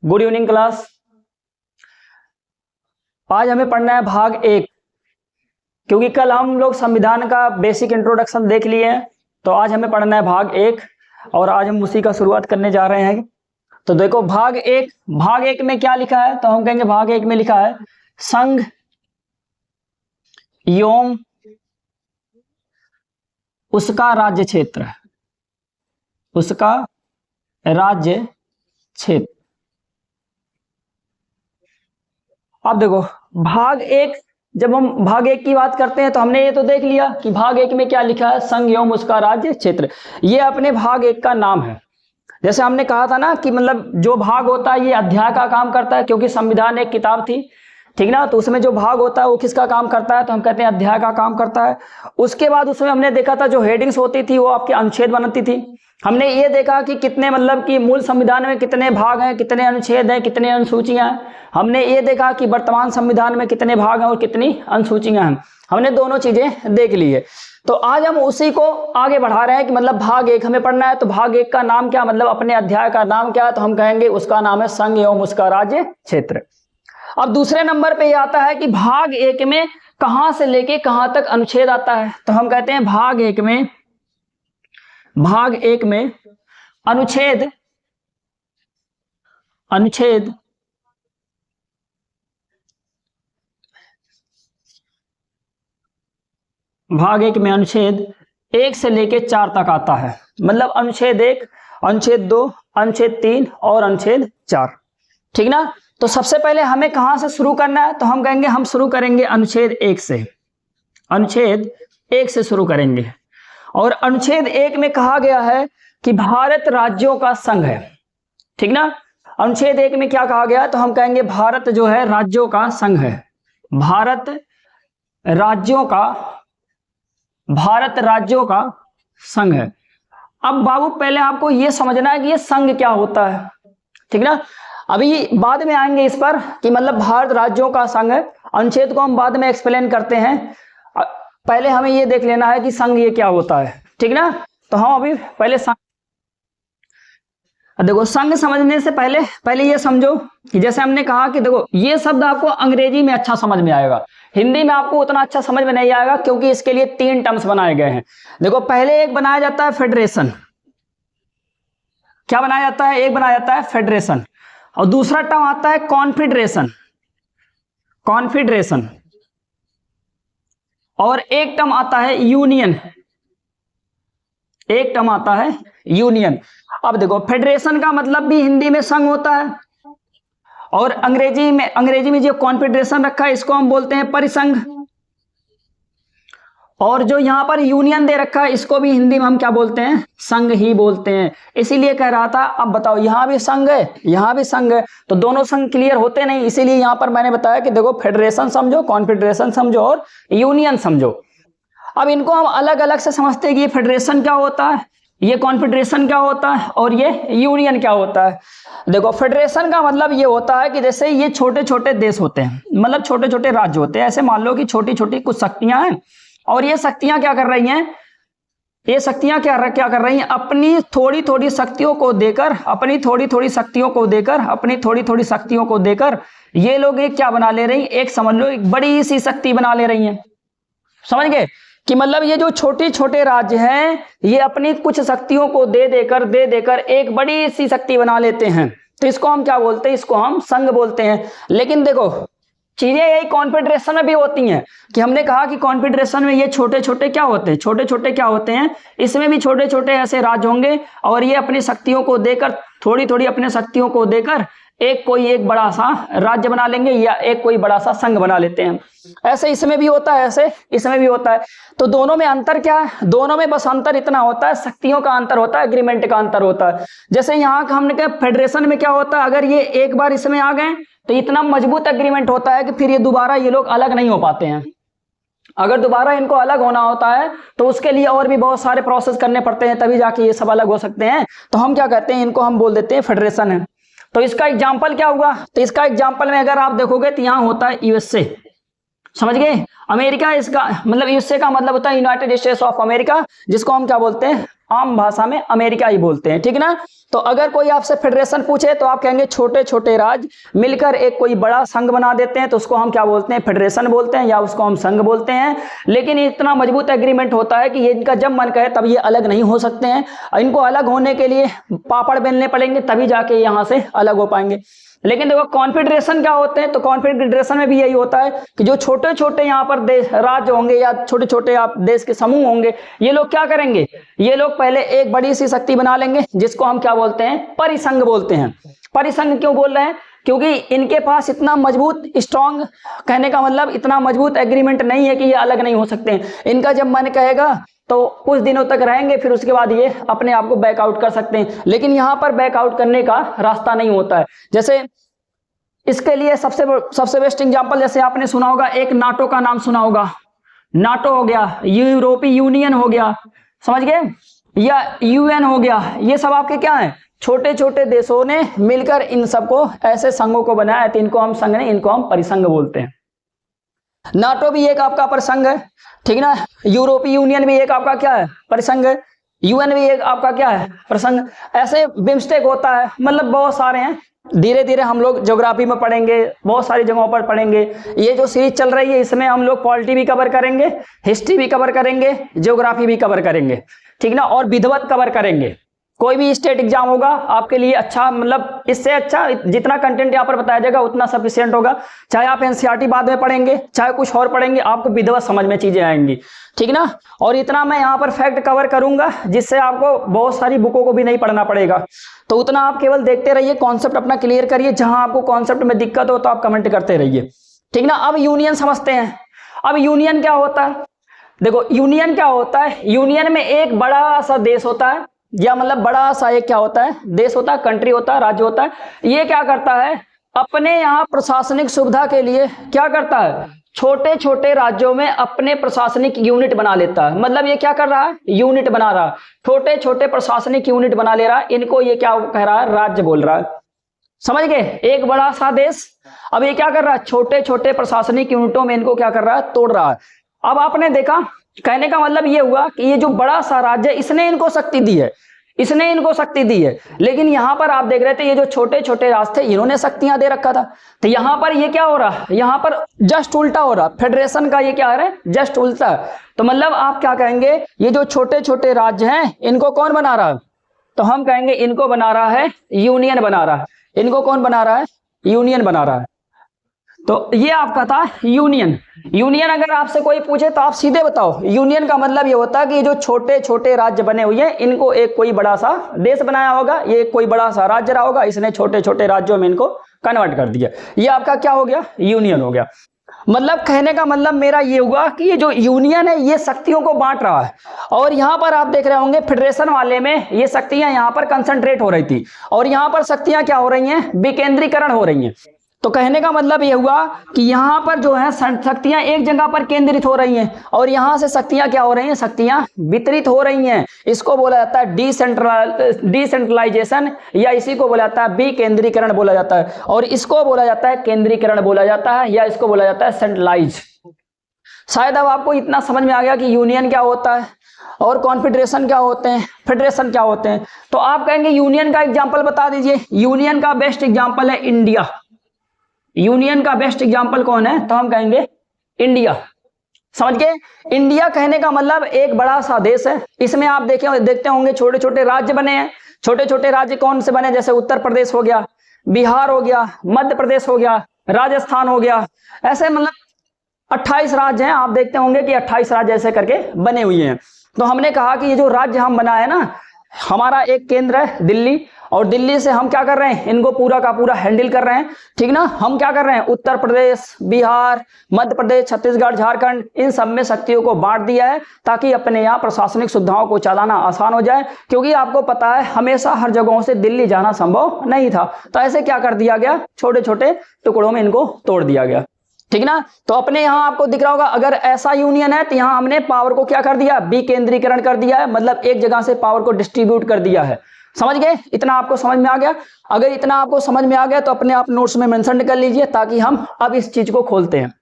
Good evening class. आज हमें पढ़ना है भाग 1, क्योंकि कल हम लोग संविधान का बेसिक इंट्रोडक्शन देख लिए हैं, तो आज हमें पढ़ना है भाग 1 और आज हम उसी का शुरुआत करने जा रहे हैं। तो देखो भाग 1 में क्या लिखा है, तो हम कहेंगे भाग 1 में लिखा है संघ एवं उसका राज्य क्षेत्र, उसका राज्य क्षेत्र। अब देखो भाग 1, जब हम भाग 1 की बात करते हैं तो हमने ये तो देख लिया कि भाग 1 में क्या लिखा है, संघ एवं उसका राज्य क्षेत्र। ये अपने भाग 1 का नाम है। जैसे हमने कहा था ना कि मतलब जो भाग होता है ये अध्याय का काम करता है, क्योंकि संविधान एक किताब थी, ठीक ना। तो उसमें जो भाग होता है वो किसका काम करता है, तो हम कहते हैं अध्याय का काम करता है। उसके बाद उसमें हमने देखा था जो हेडिंग्स होती थी वो आपके अनुच्छेद बनती थी। हमने ये देखा कि कितने मतलब कि मूल संविधान में कितने भाग हैं, कितने अनुच्छेद हैं, कितने अनुसूचियां हैं। हमने ये देखा कि वर्तमान संविधान में कितने भाग हैं और कितनी अनुसूचियां हैं। हमने दोनों चीजें देख ली है। तो आज हम उसी को आगे बढ़ा रहे हैं कि मतलब भाग 1 हमें पढ़ना है। तो भाग 1 का नाम क्या, मतलब अपने अध्याय का नाम क्या है, तो हम कहेंगे उसका नाम है संघ एवं उसका राज्य क्षेत्र। अब दूसरे नंबर पे ये आता है कि भाग 1 में कहां से लेके कहां तक अनुच्छेद आता है, तो हम कहते हैं भाग 1 में अनुच्छेद भाग 1 में अनुच्छेद 1 से लेके 4 तक आता है। मतलब अनुच्छेद 1, अनुच्छेद 2, अनुच्छेद 3 और अनुच्छेद 4, ठीक ना। तो सबसे पहले हमें कहां से शुरू करना है, तो हम कहेंगे हम शुरू करेंगे अनुच्छेद 1 से। अनुच्छेद 1 से शुरू करेंगे। और अनुच्छेद 1 में कहा गया है कि भारत राज्यों का संघ है, ठीक ना। अनुच्छेद 1 में क्या कहा गया, तो हम कहेंगे भारत जो है राज्यों का संघ है। भारत राज्यों का संघ है। अब बाबू पहले आपको यह समझना है कि यह संघ क्या होता है, ठीक ना। अभी बाद में आएंगे इस पर कि मतलब भारत राज्यों का संघ है। अनुच्छेद को हम बाद में एक्सप्लेन करते हैं, पहले हमें यह देख लेना है कि संघ ये क्या होता है, ठीक ना। तो हम अभी पहले देखो संघ समझने से पहले ये समझो कि जैसे हमने कहा कि देखो ये शब्द आपको अंग्रेजी में अच्छा समझ में आएगा, हिंदी में आपको उतना अच्छा समझ में नहीं आएगा, क्योंकि इसके लिए 3 टर्म्स बनाए गए हैं। देखो पहले एक बनाया जाता है फेडरेशन। क्या बनाया जाता है, एक बनाया जाता है फेडरेशन, और दूसरा टर्म आता है कॉन्फेडरेशन, और एक टर्म आता है यूनियन। अब देखो फेडरेशन का मतलब भी हिंदी में संघ होता है, और अंग्रेजी में जो कॉन्फेडरेशन रखा है इसको हम बोलते हैं परिसंघ, और जो यहां पर यूनियन दे रखा है इसको भी हिंदी में हम क्या बोलते हैं, संघ ही बोलते हैं। इसीलिए कह रहा था, अब बताओ यहां भी संघ है, यहां भी संघ है, तो दोनों संघ क्लियर होते नहीं। इसीलिए यहां पर मैंने बताया कि देखो फेडरेशन समझो, कॉन्फेडरेशन समझो और यूनियन समझो। अब इनको हम अलग अलग से समझते हैं कि ये फेडरेशन क्या होता है, ये कॉन्फेडरेशन क्या होता है और ये यूनियन क्या होता है। देखो फेडरेशन का मतलब ये होता है कि जैसे ये छोटे छोटे देश होते हैं, मतलब छोटे छोटे राज्य होते हैं। ऐसे मान लो कि छोटी छोटी कुछ शक्तियां हैं, और ये शक्तियां क्या कर रही हैं, अपनी थोड़ी थोड़ी शक्तियों को देकर ये लोग एक क्या बना ले रही हैं, एक समझ लो एक बड़ी सी शक्ति बना ले रही हैं। समझ गए कि मतलब ये जो छोटे छोटे राज्य हैं ये अपनी कुछ शक्तियों को दे देकर एक बड़ी सी शक्ति बना लेते हैं। तो इसको हम क्या बोलते हैं, इसको हम संघ बोलते हैं। लेकिन देखो चीजें यही कॉन्फेडरेशन में भी होती हैं कि हमने कहा कि कॉन्फेडरेशन में ये छोटे छोटे क्या होते हैं, इसमें भी छोटे छोटे ऐसे राज्य होंगे, और ये अपनी शक्तियों को देकर थोड़ी अपने शक्तियों को देकर एक बड़ा सा राज्य बना लेंगे, या एक कोई बड़ा सा संघ बना लेते हैं। ऐसे इसमें भी होता है, ऐसे इसमें भी होता है। तो दोनों में अंतर क्या है, दोनों में बस अंतर इतना होता है, शक्तियों का अंतर होता है, एग्रीमेंट का अंतर होता है। जैसे यहाँ का हमने कहा फेडरेशन में क्या होता है, अगर ये एक बार इसमें आ गए तो इतना मजबूत एग्रीमेंट होता है कि फिर ये दोबारा ये लोग अलग नहीं हो पाते हैं। अगर दोबारा इनको अलग होना होता है तो उसके लिए और भी बहुत सारे प्रोसेस करने पड़ते हैं, तभी जाके ये सब अलग हो सकते हैं। तो हम क्या कहते हैं, इनको हम बोल देते हैं फेडरेशन है। तो इसका एग्जाम्पल क्या हुआ, तो इसका एग्जाम्पल में अगर आप देखोगे तो यहाँ होता है यूएसए, समझ गए। अमेरिका इसका मतलब यूएसए का मतलब होता है यूनाइटेड स्टेट्स ऑफ अमेरिका, जिसको हम क्या बोलते हैं, आम भाषा में अमेरिका ही बोलते हैं, ठीक ना। तो अगर कोई आपसे फेडरेशन पूछे तो आप कहेंगे छोटे छोटे राज्य मिलकर एक कोई बड़ा संघ बना देते हैं, तो उसको हम क्या बोलते हैं, फेडरेशन बोलते हैं, या उसको हम संघ बोलते हैं। लेकिन इतना मजबूत एग्रीमेंट होता है कि ये इनका जब मन करे तब ये अलग नहीं हो सकते हैं। इनको अलग होने के लिए पापड़ बेलने पड़ेंगे, तभी जाके यहाँ से अलग हो पाएंगे। लेकिन देखो कॉन्फेडरेशन क्या होते हैं, तो कॉन्फेडरेशन में भी यही होता है कि जो छोटे छोटे यहाँ पर देश राज्य होंगे या छोटे छोटे आप देश के समूह होंगे, ये लोग क्या करेंगे, ये लोग पहले एक बड़ी सी शक्ति बना लेंगे जिसको हम क्या बोलते हैं, परिसंघ बोलते हैं। परिसंघ क्यों बोल रहे हैं, क्योंकि इनके पास इतना मजबूत स्ट्रॉन्ग, कहने का मतलब इतना मजबूत एग्रीमेंट नहीं है कि ये अलग नहीं हो सकते हैं। इनका जब मन कहेगा तो कुछ दिनों तक रहेंगे, फिर उसके बाद ये अपने आप को बैकआउट कर सकते हैं। लेकिन यहाँ पर बैकआउट करने का रास्ता नहीं होता है। जैसे इसके लिए सबसे बेस्ट एग्जांपल, जैसे आपने सुना होगा, एक नाटो का नाम सुना होगा, नाटो हो गया, यूरोपीय यूनियन हो गया, समझ गए, या यूएन हो गया। ये सब आपके क्या है, छोटे छोटे देशों ने मिलकर इन सबको ऐसे संघों को बनाया, तो इनको हम संघ नहीं, इनको हम परिसंघ बोलते हैं। नाटो भी एक आपका परिसंघ है, ठीक ना। यूरोपीय यूनियन भी एक आपका क्या है, परिसंघ है। यूएन भी एक आपका क्या है, परिसंघ। ऐसे बिम्स्टेक होता है, मतलब बहुत सारे हैं। धीरे धीरे हम लोग ज्योग्राफी में पढ़ेंगे, बहुत सारी जगहों पर पढ़ेंगे। ये जो सीरीज चल रही है इसमें हम लोग पॉलिटी भी कवर करेंगे, हिस्ट्री भी कवर करेंगे, ज्योग्राफी भी कवर करेंगे, ठीक ना, और विधिवत कवर करेंगे। कोई भी स्टेट एग्जाम होगा आपके लिए अच्छा, मतलब इससे अच्छा जितना कंटेंट यहाँ पर बताया जाएगा उतना सफिशिएंट होगा। चाहे आप एनसीईआरटी बाद में पढ़ेंगे, चाहे कुछ और पढ़ेंगे, आपको विधिवत समझ में चीजें आएंगी, ठीक ना। और इतना मैं यहाँ पर फैक्ट कवर करूंगा जिससे आपको बहुत सारी बुकों को भी नहीं पढ़ना पड़ेगा। तो उतना आप केवल देखते रहिए, कॉन्सेप्ट अपना क्लियर करिए। जहां आपको कॉन्सेप्ट में दिक्कत हो तो आप कमेंट करते रहिए, ठीक ना। अब यूनियन समझते हैं। अब यूनियन क्या होता है, देखो यूनियन क्या होता है, यूनियन में एक बड़ा सा देश होता है, या मतलब बड़ा सा एक क्या होता है, देश होता है, कंट्री होता है, राज्य होता है। ये क्या करता है, अपने यहाँ प्रशासनिक सुविधा के लिए क्या करता है, छोटे छोटे राज्यों में अपने प्रशासनिक यूनिट बना लेता है। मतलब ये क्या कर रहा है, यूनिट बना रहा है, छोटे छोटे प्रशासनिक यूनिट बना ले रहा है। इनको ये क्या कह रहा है, राज्य बोल रहा है, समझ गए। एक बड़ा सा देश, अब ये क्या कर रहा है, छोटे छोटे प्रशासनिक यूनिटों में इनको क्या कर रहा है, तोड़ रहा है। अब आपने देखा, कहने का मतलब ये हुआ कि ये जो बड़ा सा राज्य है इसने इनको शक्ति दी है, इसने इनको शक्ति दी है। लेकिन यहां पर आप देख रहे थे ये जो छोटे छोटे राज्य थे इन्होंने शक्तियां दे रखा था। तो यहां पर ये क्या हो रहा है, यहां पर जस्ट उल्टा हो रहा, फेडरेशन का ये क्या है, जस्ट उल्टा। तो मतलब आप क्या कहेंगे, ये जो छोटे छोटे राज्य हैं इनको कौन बना रहा है, तो हम कहेंगे इनको बना रहा है यूनियन बना रहा है। इनको कौन बना रहा है, यूनियन बना रहा है। तो ये आपका था यूनियन। यूनियन अगर आपसे कोई पूछे तो आप सीधे बताओ, यूनियन का मतलब ये होता है कि ये जो छोटे छोटे राज्य बने हुए हैं इनको एक कोई बड़ा सा देश बनाया होगा, ये कोई बड़ा सा राज्य रहा होगा, इसने छोटे छोटे राज्यों में इनको कन्वर्ट कर दिया। ये आपका क्या हो गया, यूनियन हो गया। मतलब कहने का मतलब मेरा ये हुआ कि ये जो यूनियन है ये शक्तियों को बांट रहा है। और यहाँ पर आप देख रहे होंगे फेडरेशन वाले में ये शक्तियां यहाँ पर कंसंट्रेट हो रही थी, और यहाँ पर शक्तियां क्या हो रही हैं, विकेंद्रीकरण हो रही हैं। तो कहने का मतलब ये हुआ कि यहाँ पर जो है शक्तियां एक जगह पर केंद्रित हो रही हैं, और यहाँ से शक्तियां क्या हो रही हैं, शक्तियां वितरित हो रही हैं। इसको बोला जाता है डिसेंट्रलाइजेशन, या इसी को बोला जाता है विकेंद्रीकरण बोला जाता है, और इसको बोला जाता है केंद्रीकरण बोला जाता है, या इसको बोला जाता है सेंट्रलाइज। शायद अब आपको इतना समझ में आ गया कि यूनियन क्या होता है और कॉन्फेडरेशन क्या होते हैं, फेडरेशन क्या होते हैं। तो आप कहेंगे यूनियन का एग्जाम्पल बता दीजिए। यूनियन का बेस्ट एग्जाम्पल है इंडिया। यूनियन का बेस्ट एग्जाम्पल कौन है, तो हम कहेंगे इंडिया। समझ गए। इंडिया कहने का मतलब एक बड़ा सा देश है, इसमें आप देखते होंगे छोटे छोटे राज्य बने हैं। छोटे छोटे राज्य कौन से बने, जैसे उत्तर प्रदेश हो गया, बिहार हो गया, मध्य प्रदेश हो गया, राजस्थान हो गया। ऐसे मतलब 28 राज्य हैं, आप देखते होंगे कि 28 राज्य ऐसे करके बने हुए हैं। तो हमने कहा कि ये जो राज्य हम बनाए ना, हमारा एक केंद्र है दिल्ली, और दिल्ली से हम क्या कर रहे हैं, इनको पूरा का पूरा हैंडल कर रहे हैं, ठीक ना। हम क्या कर रहे हैं, उत्तर प्रदेश, बिहार, मध्य प्रदेश, छत्तीसगढ़, झारखंड, इन सब में शक्तियों को बांट दिया है ताकि अपने यहाँ प्रशासनिक सुविधाओं को चलाना आसान हो जाए। क्योंकि आपको पता है हमेशा हर जगहों से दिल्ली जाना संभव नहीं था, तो ऐसे क्या कर दिया गया, छोटे छोटे टुकड़ों में इनको तोड़ दिया गया, ठीक ना। तो अपने यहाँ आपको दिख रहा होगा, अगर ऐसा यूनियन है तो यहाँ हमने पावर को क्या कर दिया, विकेंद्रीकरण कर दिया है, मतलब एक जगह से पावर को डिस्ट्रीब्यूट कर दिया है। समझ गए, इतना आपको समझ में आ गया। अगर इतना आपको समझ में आ गया तो अपने आप नोट्स में मेंशन कर लीजिए, ताकि हम अब इस चीज को खोलते हैं।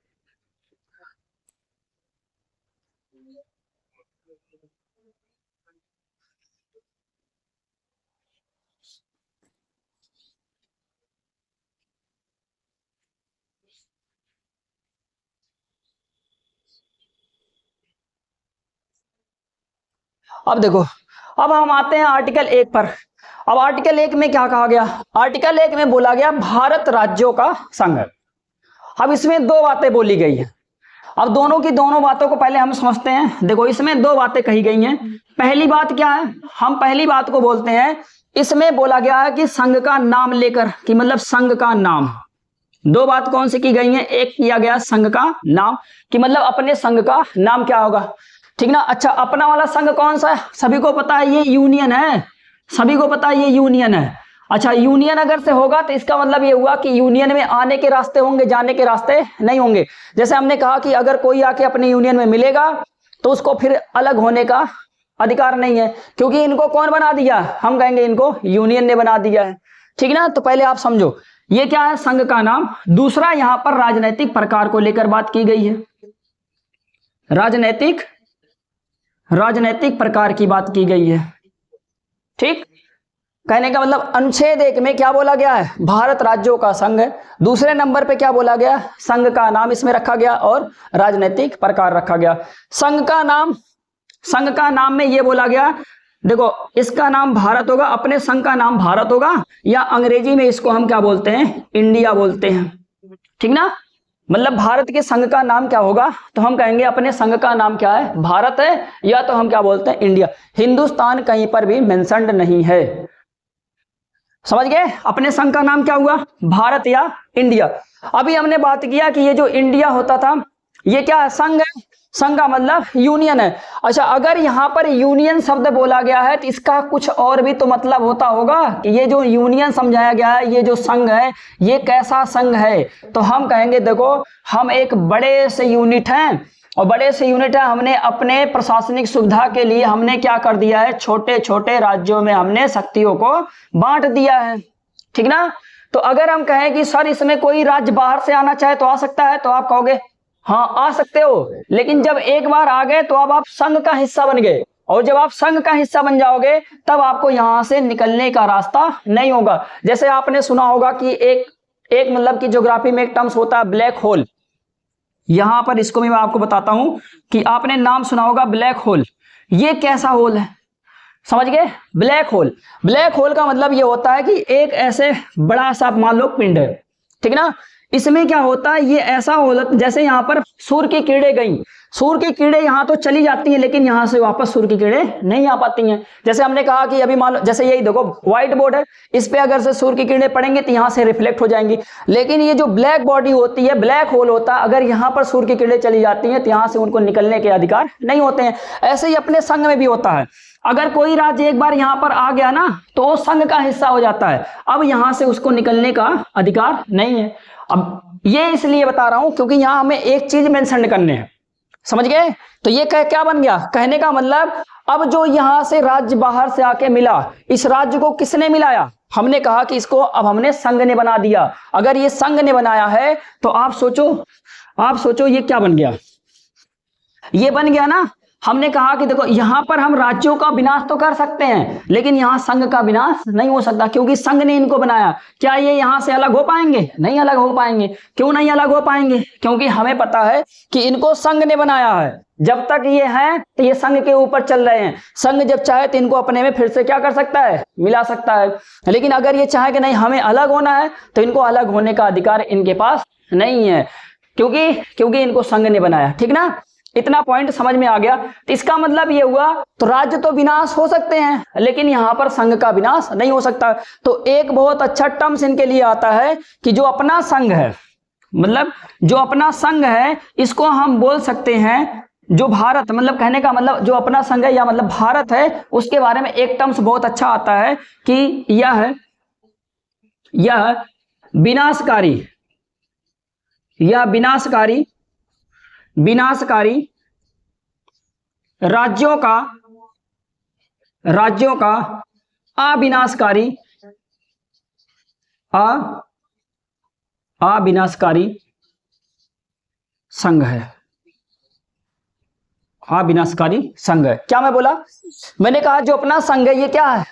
अब देखो, अब हम आते हैं आर्टिकल 1 पर। अब आर्टिकल 1 में क्या कहा गया? आर्टिकल 1 में बोला गया भारत राज्यों का संघ। अब इसमें दो बातें बोली गई हैं। अब दोनों की दोनों बातों को पहले हम समझते हैं। देखो, इसमें दो बातें कही गई हैं। पहली बात क्या है? हम पहली बात को बोलते हैं, इसमें बोला गया है कि संघ का नाम लेकर, कि मतलब संघ का नाम। दो बात कौन सी की गई है? एक किया गया संघ का नाम, कि मतलब अपने संघ का नाम क्या होगा, ठीक ना। अच्छा, अपना वाला संघ कौन सा है? सभी को पता है ये यूनियन है, सभी को पता है ये यूनियन है। अच्छा, यूनियन अगर से होगा तो इसका मतलब ये हुआ कि यूनियन में आने के रास्ते होंगे, जाने के रास्ते नहीं होंगे। जैसे हमने कहा कि अगर कोई आके अपने यूनियन में मिलेगा तो उसको फिर अलग होने का अधिकार नहीं है, क्योंकि इनको कौन बना दिया? हम कहेंगे इनको यूनियन ने बना दिया है, ठीक ना। तो पहले आप समझो ये क्या है, संघ का नाम। दूसरा, यहां पर राजनीतिक प्रकार को लेकर बात की गई है। राजनीतिक प्रकार की बात की गई है, ठीक। कहने का मतलब अनुच्छेद 1 में क्या बोला गया है? भारत राज्यों का संघ है। दूसरे नंबर पे क्या बोला गया? संघ का नाम इसमें रखा गया और राजनीतिक प्रकार रखा गया। संघ का नाम में ये बोला गया, देखो इसका नाम भारत होगा, अपने संघ का नाम भारत होगा, या अंग्रेजी में इसको हम क्या बोलते हैं? इंडिया बोलते हैं, ठीक ना। मतलब भारत के संघ का नाम क्या होगा? तो हम कहेंगे अपने संघ का नाम क्या है? भारत है, या तो हम क्या बोलते हैं? इंडिया। हिंदुस्तान कहीं पर भी मेंशन्ड नहीं है, समझ गए। अपने संघ का नाम क्या हुआ? भारत या इंडिया। अभी हमने बात किया कि ये जो इंडिया होता था ये क्या है? संघ है। संघ का मतलब यूनियन है। अच्छा, अगर यहां पर यूनियन शब्द बोला गया है तो इसका कुछ और भी तो मतलब होता होगा कि ये जो यूनियन समझाया गया है, ये जो संघ है, ये कैसा संघ है? तो हम कहेंगे देखो, हम एक बड़े से यूनिट हैं, और बड़े से यूनिट है, हमने अपने प्रशासनिक सुविधा के लिए हमने क्या कर दिया है? छोटे छोटे राज्यों में हमने शक्तियों को बांट दिया है, ठीक ना। तो अगर हम कहें कि सर इसमें कोई राज्य बाहर से आना चाहे तो आ सकता है, तो आप कहोगे हाँ आ सकते हो, लेकिन जब एक बार आ गए तो अब आप संघ का हिस्सा बन गए, और जब आप संघ का हिस्सा बन जाओगे तब आपको यहां से निकलने का रास्ता नहीं होगा। जैसे आपने सुना होगा कि एक मतलब की ज्योग्राफी में एक टर्म्स होता है ब्लैक होल। यहां पर इसको भी मैं आपको बताता हूं कि आपने नाम सुना होगा ब्लैक होल। ये कैसा होल है, समझ गए? ब्लैक होल का मतलब ये होता है कि एक ऐसे बड़ा सा मान लो पिंड है, ठीक ना। इसमें क्या होता है? ये ऐसा होल, जैसे यहाँ पर सूर्य की किरणें गई, सूर्य की किरणें यहाँ तो चली जाती हैं, लेकिन यहाँ से वापस सूर्य की किरणें नहीं आ पाती हैं। जैसे हमने कहा कि अभी मान लो, जैसे यही देखो व्हाइट बोर्ड है, इस पे अगर से सूर्य की किरणें पड़ेंगे तो यहाँ से रिफ्लेक्ट हो जाएंगी, लेकिन ये जो ब्लैक बॉडी होती है, ब्लैक होल होता है, अगर यहाँ पर सूर्य की किरणें चली जाती हैं तो यहाँ से उनको निकलने के अधिकार नहीं होते हैं। ऐसे ही अपने संघ में भी होता है, अगर कोई राज्य एक बार यहां पर आ गया ना तो वो संघ का हिस्सा हो जाता है, अब यहां से उसको निकलने का अधिकार नहीं है। अब ये इसलिए बता रहा हूं क्योंकि यहां हमें एक चीज मेंशन करने हैं, समझ गए? तो ये क्या बन गया? कहने का मतलब अब जो यहां से राज्य बाहर से आके मिला, इस राज्य को किसने मिलाया? हमने कहा कि इसको अब हमने संघ ने बना दिया। अगर ये संघ ने बनाया है तो आप सोचो ये क्या बन गया? ये बन गया ना, हमने कहा कि देखो यहां पर हम राज्यों का विनाश तो कर सकते हैं, लेकिन यहां संघ का विनाश नहीं हो सकता, क्योंकि संघ ने इनको बनाया। क्या ये यहां से अलग हो पाएंगे? नहीं अलग हो पाएंगे। क्यों नहीं अलग हो पाएंगे? क्योंकि हमें पता है कि इनको संघ ने बनाया है। जब तक ये हैं तो ये संघ के ऊपर चल रहे हैं। संघ जब चाहे तो इनको अपने में फिर से क्या कर सकता है? मिला सकता है। लेकिन अगर ये चाहे कि नहीं हमें अलग होना है तो इनको अलग होने का अधिकार इनके पास नहीं है, क्योंकि इनको संघ ने बनाया, ठीक ना। इतना पॉइंट समझ में आ गया। तो इसका मतलब ये हुआ, तो राज्य तो विनाश हो सकते हैं लेकिन यहां पर संघ का विनाश नहीं हो सकता। तो एक बहुत अच्छा टर्म्स इनके लिए आता है कि जो अपना संघ है, मतलब जो अपना संघ है, इसको हम बोल सकते हैं जो भारत, मतलब कहने का मतलब जो अपना संघ है या मतलब भारत है, उसके बारे में एक टर्म्स बहुत अच्छा आता है कि यह विनाशकारी राज्यों का अविनाशकारी संघ है। अविनाशकारी संघ है। क्या मैं बोला? मैंने कहा जो अपना संघ है ये क्या है?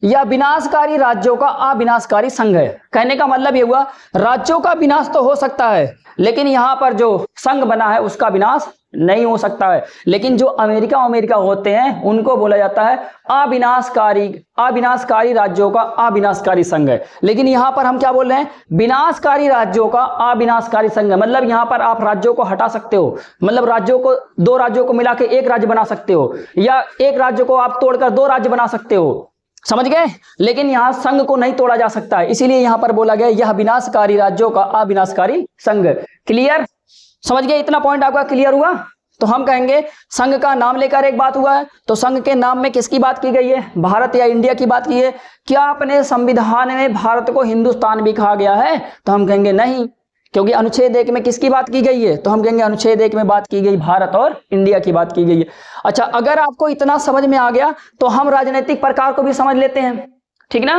यह विनाशकारी राज्यों का अविनाशकारी संघ है। कहने का मतलब ये हुआ राज्यों का विनाश तो हो सकता है लेकिन यहां पर जो संघ बना है उसका विनाश नहीं हो सकता है। लेकिन जो अमेरिका होते हैं उनको बोला जाता है अविनाशकारी राज्यों का अविनाशकारी संघ है। लेकिन यहां पर हम क्या बोल रहे हैं, विनाशकारी राज्यों का अविनाशकारी संघ है। मतलब यहां पर आप राज्यों को हटा सकते हो, मतलब राज्यों को, दो राज्यों को मिला के एक राज्य बना सकते हो, या एक राज्य को आप तोड़कर दो राज्य बना सकते हो, समझ गए। लेकिन यहां संघ को नहीं तोड़ा जा सकता है, इसीलिए यहां पर बोला गया यह विनाशकारी राज्यों का अविनाशकारी संघ। क्लियर, समझ गए, इतना पॉइंट आपका क्लियर हुआ। तो हम कहेंगे संघ का नाम लेकर एक बात हुआ है, तो संघ के नाम में किसकी बात की गई है, भारत या इंडिया की बात की है। क्या अपने संविधान में भारत को हिंदुस्तान भी कहा गया है, तो हम कहेंगे नहीं, क्योंकि अनुच्छेद 1 में किसकी बात की गई है, तो हम कहेंगे अनुच्छेद 1 में बात की गई भारत और इंडिया की बात की गई है। अच्छा, अगर आपको इतना समझ में आ गया तो हम राजनीतिक प्रकार को भी समझ लेते हैं, ठीक ना।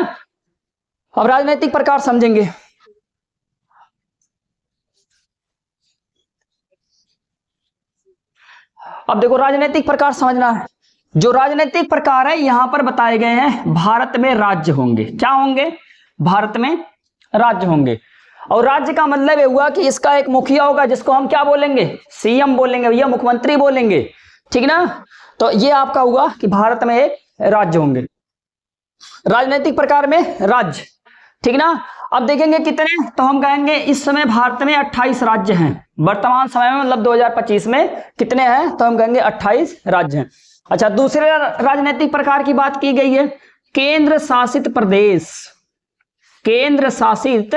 अब राजनीतिक प्रकार समझेंगे। अब देखो राजनीतिक प्रकार समझना है। जो राजनीतिक प्रकार है यहां पर बताए गए हैं, भारत में राज्य होंगे। क्या होंगे, भारत में राज्य होंगे। और राज्य का मतलब ये हुआ कि इसका एक मुखिया होगा, जिसको हम क्या बोलेंगे, सीएम बोलेंगे, या मुख्यमंत्री बोलेंगे, ठीक ना। तो ये आपका हुआ कि भारत में एक राज्य होंगे, राजनीतिक प्रकार में राज्य, ठीक ना। अब देखेंगे कितने, तो हम कहेंगे इस समय भारत में 28 राज्य हैं। वर्तमान समय में मतलब 2025 में कितने हैं, तो हम कहेंगे 28 राज्य हैं। अच्छा, दूसरे राजनीतिक प्रकार की बात की गई है केंद्र शासित प्रदेश, केंद्र शासित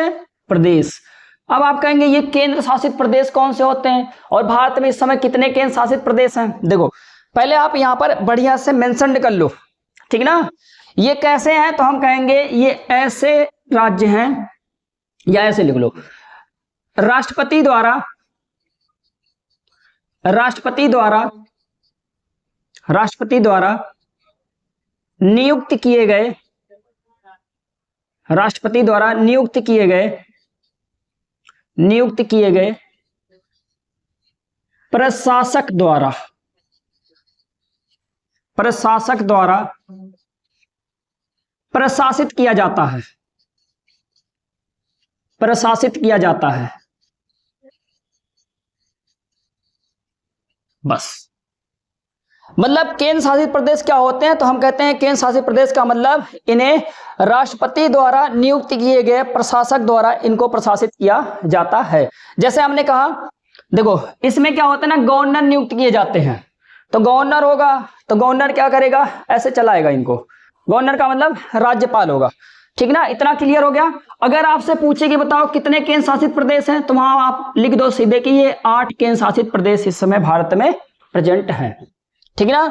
प्रदेश। अब आप कहेंगे ये केंद्र शासित प्रदेश कौन से होते हैं, और भारत में इस समय कितने केंद्र शासित प्रदेश हैं। देखो पहले आप यहां पर बढ़िया से मेंशन कर लो, ठीक ना। ये कैसे हैं, तो हम कहेंगे ये ऐसे राज्य हैं, या ऐसे लिख लो, राष्ट्रपति द्वारा नियुक्त किए गए, राष्ट्रपति द्वारा नियुक्त किए गए प्रशासक द्वारा प्रशासित किया जाता है, बस। मतलब केंद्र शासित प्रदेश क्या होते हैं, तो हम कहते हैं केंद्र शासित प्रदेश का मतलब इन्हें राष्ट्रपति द्वारा नियुक्त किए गए प्रशासक द्वारा इनको प्रशासित किया जाता है। जैसे हमने कहा, देखो इसमें क्या होता है ना, गवर्नर नियुक्त किए जाते हैं, तो गवर्नर होगा, तो गवर्नर क्या करेगा, ऐसे चलाएगा इनको। गवर्नर का मतलब राज्यपाल होगा, ठीक ना। इतना क्लियर हो गया। अगर आपसे पूछे कि बताओ कितने केंद्र शासित प्रदेश हैं, तो वहां आप लिख दो सीधे कि ये 8 केंद्र शासित प्रदेश इस समय भारत में प्रेजेंट हैं, ठीक ना।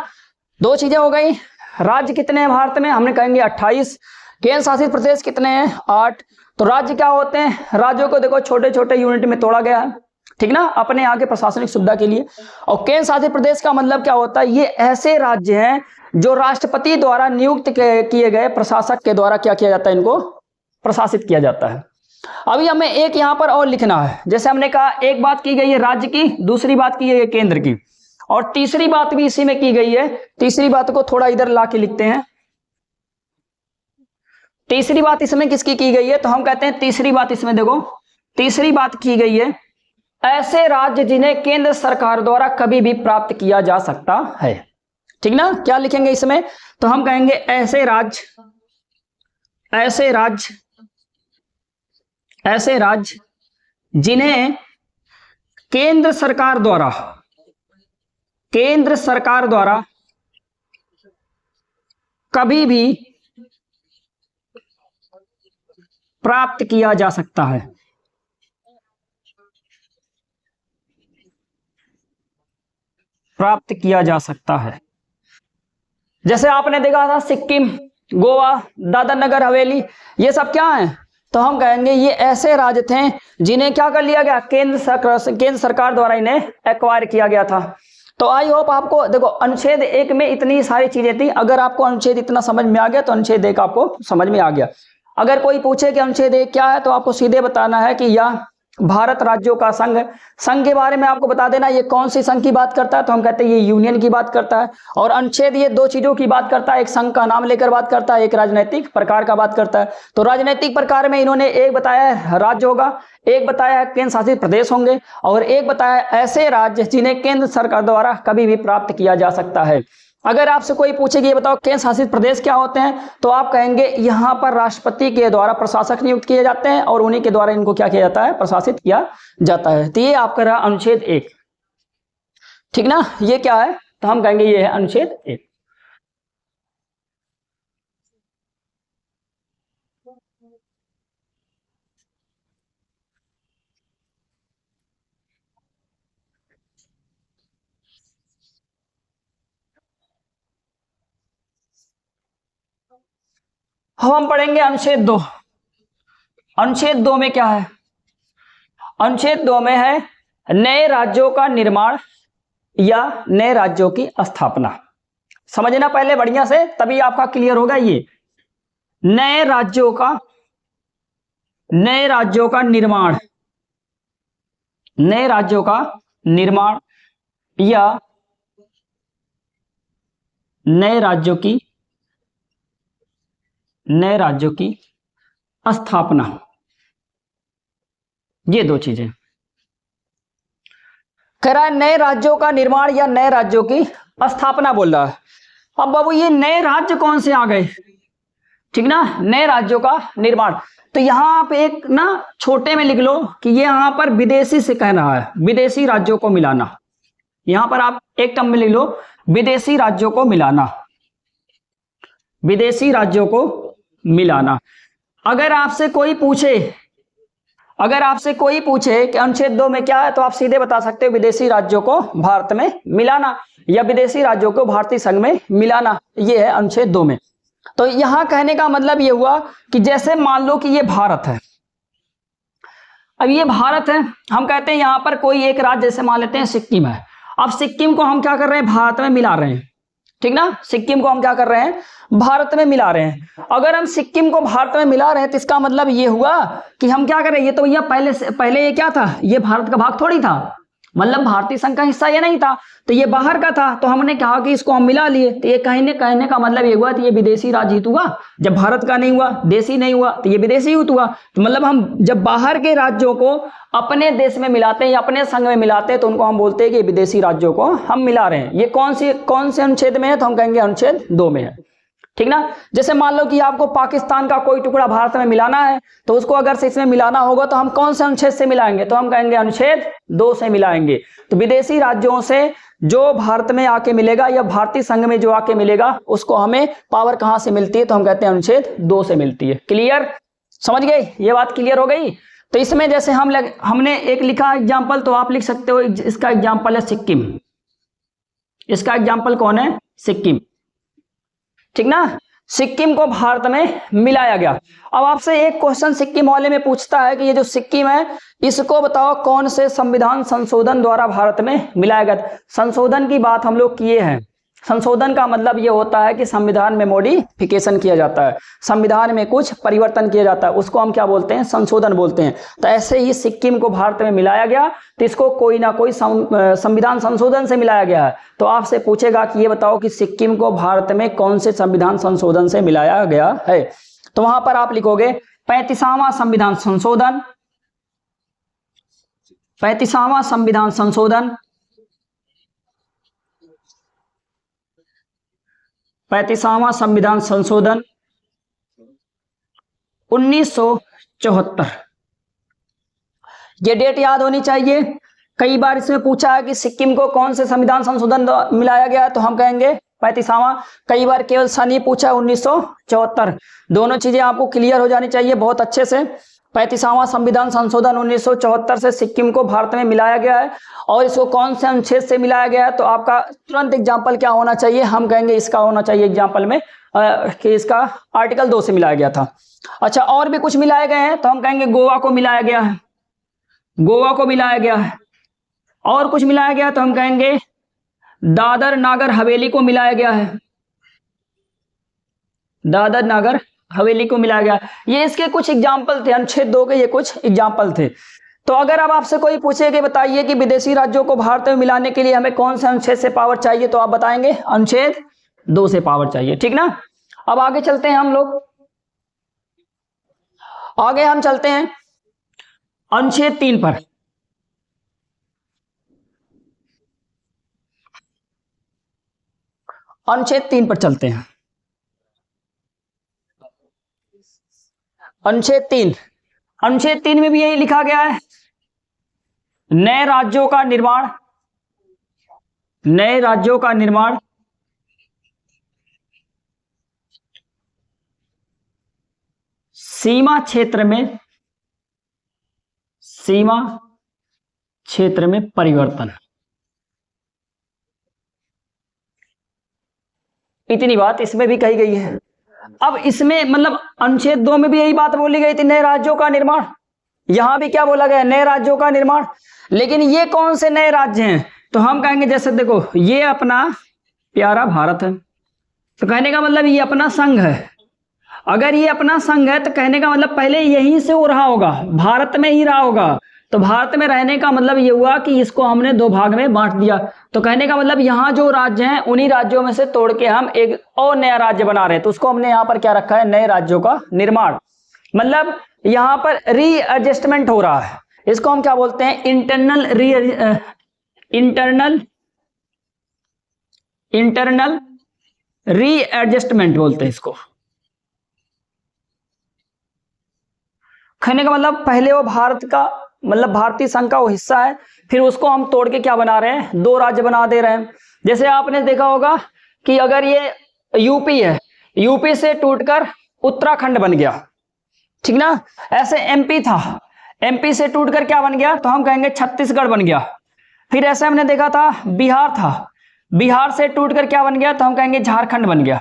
दो चीजें हो गई, राज्य कितने हैं भारत में, हमने कहेंगे 28, केंद्र शासित प्रदेश कितने हैं, 8। तो राज्य क्या होते हैं, राज्यों को देखो छोटे छोटे यूनिट में तोड़ा गया है, ठीक ना, अपने यहाँ के प्रशासनिक सुविधा के लिए। और केंद्र शासित प्रदेश का मतलब क्या होता है, ये ऐसे राज्य हैं जो राष्ट्रपति द्वारा नियुक्त किए गए प्रशासक के द्वारा क्या किया जाता है, इनको प्रशासित किया जाता है। अभी हमें एक यहां पर और लिखना है, जैसे हमने कहा एक बात की गई है राज्य की, दूसरी बात की गई है केंद्र की, और तीसरी बात भी इसी में की गई है। तीसरी बात को थोड़ा इधर ला के लिखते हैं। तीसरी बात इसमें किसकी की गई है, तो हम कहते हैं तीसरी बात इसमें, देखो तीसरी बात की गई है ऐसे राज्य जिन्हें केंद्र सरकार द्वारा कभी भी प्राप्त किया जा सकता है, ठीक ना। क्या लिखेंगे इसमें, तो हम कहेंगे ऐसे राज्य जिन्हें केंद्र सरकार द्वारा कभी भी प्राप्त किया जा सकता है। जैसे आपने देखा था सिक्किम, गोवा, दादर नगर हवेली, ये सब क्या है, तो हम कहेंगे ये ऐसे राज्य थे जिन्हें क्या कर लिया गया, केंद्र सरकार द्वारा इन्हें एक्वायर किया गया था। तो आई होप आपको, देखो अनुच्छेद 1 में इतनी सारी चीजें थी। अगर आपको अनुच्छेद इतना समझ में आ गया तो अनुच्छेद 1 आपको समझ में आ गया। अगर कोई पूछे कि अनुच्छेद 1 क्या है, तो आपको सीधे बताना है कि यह भारत राज्यों का संघ। संघ के बारे में आपको बता देना, ये कौन सी संघ की बात करता है, तो हम कहते हैं ये यूनियन की बात करता है। और अनुच्छेद ये दो चीजों की बात करता है, एक संघ का नाम लेकर बात करता है, एक राजनीतिक प्रकार का बात करता है। तो राजनीतिक प्रकार में इन्होंने एक बताया है राज्य होगा, एक बताया है केंद्र शासित प्रदेश होंगे, और एक बताया ऐसे राज्य जिन्हें केंद्र सरकार द्वारा कभी भी प्राप्त किया जा सकता है। अगर आपसे कोई पूछे कि ये बताओ केंद्र शासित प्रदेश क्या होते हैं, तो आप कहेंगे यहाँ पर राष्ट्रपति के द्वारा प्रशासक नियुक्त किए जाते हैं और उन्हीं के द्वारा इनको क्या किया जाता है, प्रशासित किया जाता है। तो ये आपका रहा अनुच्छेद 1, ठीक ना। ये क्या है, तो हम कहेंगे ये है अनुच्छेद 1। अब हम पढ़ेंगे अनुच्छेद 2। अनुच्छेद 2 में क्या है, अनुच्छेद 2 में है नए राज्यों का निर्माण या नए राज्यों की स्थापना। समझना पहले बढ़िया से, तभी आपका क्लियर होगा। ये नए राज्यों का निर्माण, नए राज्यों का निर्माण या नए राज्यों की स्थापना, ये दो चीजें कह रहा है। नए राज्यों का निर्माण या नए राज्यों की स्थापना बोल रहा है। अब बाबू ये नए राज्य कौन से आ गए, ठीक ना, नए राज्यों का निर्माण। तो यहां आप एक ना छोटे में लिख लो कि ये यहां पर विदेशी से कह रहा है, विदेशी राज्यों को मिलाना। यहां पर आप एक टर्म में लिख लो, विदेशी राज्यों को मिलाना, विदेशी राज्यों को मिलाना। अगर आपसे कोई पूछे कि अनुच्छेद 2 में क्या है, तो आप सीधे बता सकते हो विदेशी राज्यों को भारत में मिलाना या विदेशी राज्यों को भारतीय संघ में मिलाना। ये है अनुच्छेद 2 में। तो यहां कहने का मतलब ये हुआ कि जैसे मान लो कि ये भारत है, अब ये भारत है, हम कहते हैं यहां पर कोई एक राज्य जैसे मान लेते हैं सिक्किम है। अब सिक्किम को हम क्या कर रहे हैं, भारत में मिला रहे हैं, ठीक ना। सिक्किम को हम क्या कर रहे हैं, भारत में मिला रहे हैं। अगर हम सिक्किम को भारत में मिला रहे हैं तो इसका मतलब ये हुआ कि हम क्या करें, ये तो भैया पहले ये क्या था, ये भारत का भाग थोड़ी था, मतलब भारतीय संघ का हिस्सा ये नहीं था, तो ये बाहर का था। तो हमने कहा कि इसको हम मिला लिए, तो ये कहने का मतलब ये हुआ कि ये विदेशी राज्य हुआ। जब भारत का नहीं हुआ, देशी नहीं हुआ, तो ये विदेशी हुआ। तो मतलब हम जब बाहर के राज्यों को अपने देश में मिलाते हैं या अपने संघ में मिलाते हैं, तो उनको हम बोलते हैं कि विदेशी राज्यों को हम मिला रहे हैं। ये कौन से अनुच्छेद में है, तो हम कहेंगे अनुच्छेद 2 में है, ठीक ना। जैसे मान लो कि आपको पाकिस्तान का कोई टुकड़ा भारत में मिलाना है, तो उसको अगर से इसमें मिलाना होगा तो हम कौन से अनुच्छेद से मिलाएंगे, तो हम कहेंगे अनुच्छेद 2 से मिलाएंगे। तो विदेशी राज्यों से जो भारत में आके मिलेगा या भारतीय संघ में जो आके मिलेगा, उसको हमें पावर कहां से मिलती है, तो हम कहते हैं अनुच्छेद 2 से मिलती है। क्लियर, समझ गए, ये बात क्लियर हो गई। तो इसमें जैसे हमने एक लिखा एग्जाम्पल, तो आप लिख सकते हो, इसका एग्जाम्पल है सिक्किम। इसका एग्जाम्पल कौन है, सिक्किम, ठीक ना। सिक्किम को भारत में मिलाया गया। अब आपसे एक क्वेश्चन सिक्किम वाले में पूछता है कि ये जो सिक्किम है, इसको बताओ कौन से संविधान संशोधन द्वारा भारत में मिलाया गया। संशोधन की बात हम लोग किए हैं। संशोधन का मतलब ये होता है कि संविधान में मॉडिफिकेशन किया जाता है, संविधान में कुछ परिवर्तन किया जाता है, उसको हम क्या बोलते हैं, संशोधन बोलते हैं। तो ऐसे ही सिक्किम को भारत में मिलाया गया, तो इसको कोई ना कोई संविधान संशोधन से मिलाया गया है। तो आपसे पूछेगा कि ये बताओ कि सिक्किम को भारत में कौन से संविधान संशोधन से मिलाया गया है, तो वहां पर आप लिखोगे 35वां संविधान संशोधन, 35वां संविधान संशोधन, 35वां संविधान संशोधन 1974। ये डेट याद होनी चाहिए। कई बार इसमें पूछा है कि सिक्किम को कौन से संविधान संशोधन मिलाया गया है, तो हम कहेंगे 35वां। कई बार केवल सन ही पूछा है 1974। दोनों चीजें आपको क्लियर हो जानी चाहिए बहुत अच्छे से। 35वां संविधान संशोधन 1974 से सिक्किम को भारत में मिलाया गया है, और इसको कौन से अनुच्छेद से मिलाया गया है, तो आपका तुरंत एग्जाम्पल क्या होना चाहिए, हम कहेंगे इसका होना चाहिए एग्जाम्पल में कि इसका आर्टिकल 2 से मिलाया गया था। अच्छा, और भी कुछ मिलाए गए हैं, तो हम कहेंगे गोवा को मिलाया गया है, गोवा को मिलाया गया है। और कुछ मिलाया गया तो हम कहेंगे दादर नागर हवेली को मिलाया गया है, दादर नागर हवेली को मिलाया गया। ये इसके कुछ एग्जाम्पल थे, अनुच्छेद 2 के ये कुछ एग्जाम्पल थे। तो अगर अब आपसे कोई पूछे कि बताइए कि विदेशी राज्यों को भारत में मिलाने के लिए हमें कौन से अनुच्छेद से पावर चाहिए, तो आप बताएंगे अनुच्छेद 2 से पावर चाहिए, ठीक ना। अब आगे चलते हैं हम लोग, आगे हम चलते हैं अनुच्छेद 3 पर। अनुच्छेद 3 पर चलते हैं। अनुच्छेद 3, अनुच्छेद 3 में भी यही लिखा गया है, नए राज्यों का निर्माण, नए राज्यों का निर्माण सीमा क्षेत्र में, सीमा क्षेत्र में परिवर्तन। इतनी बात इसमें भी कही गई है। अब इसमें मतलब अनुच्छेद 2 में भी यही बात बोली गई थी, नए राज्यों का निर्माण। यहां भी क्या बोला गया, नए राज्यों का निर्माण। लेकिन ये कौन से नए राज्य हैं, तो हम कहेंगे जैसे देखो ये अपना प्यारा भारत है, तो कहने का मतलब ये अपना संघ है। अगर ये अपना संघ है तो कहने का मतलब पहले यहीं से वो रहा होगा, भारत में ही रहा होगा। तो भारत में रहने का मतलब ये हुआ कि इसको हमने 2 भाग में बांट दिया। तो कहने का मतलब यहाँ जो राज्य हैं उन्हीं राज्यों में से तोड़ के हम एक और नया राज्य बना रहे हैं, तो उसको हमने यहाँ पर क्या रखा है, नए राज्यों का निर्माण। मतलब यहाँ पर रीएडजस्टमेंट हो रहा है, इसको हम क्या बोलते हैं, इंटरनल रीएडजस्टमेंट बोलते हैं इसको। कहने का मतलब पहले वो भारत का मतलब भारतीय संघ का वो हिस्सा है, फिर उसको हम तोड़ के क्या बना रहे हैं, 2 राज्य बना दे रहे हैं। जैसे आपने देखा होगा कि अगर ये यूपी है, यूपी से टूटकर उत्तराखंड बन गया, ठीक ना। ऐसे एमपी था, एमपी से टूटकर क्या बन गया, तो हम कहेंगे छत्तीसगढ़ बन गया। फिर ऐसे हमने देखा था बिहार था, बिहार से टूटकर क्या बन गया, तो हम कहेंगे झारखंड बन गया।